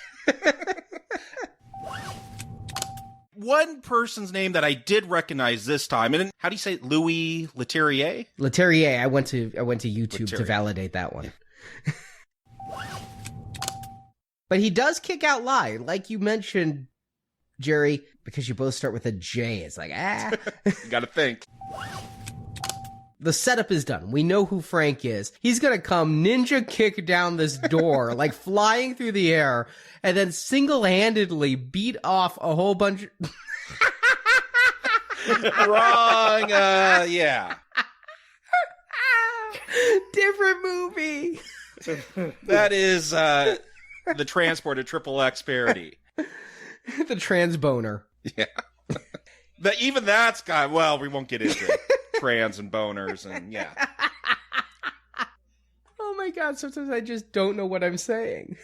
One person's name that I did recognize this time, and how do you say it? Louis Leterrier? Leterrier. I went to YouTube Leterrier. to validate that one. But he does kick out lie, like you mentioned, Jerry, because you both start with a J. It's like, You gotta think. The setup is done. We know who Frank is. He's gonna come ninja kick down this door, like flying through the air, and then single-handedly beat off a whole bunch of... Wrong, yeah. Different movie. That is, the Transporter XXX parody. The transboner. Yeah. Even that's got, well, we won't get into trans and boners and yeah. Oh my god, sometimes I just don't know what I'm saying.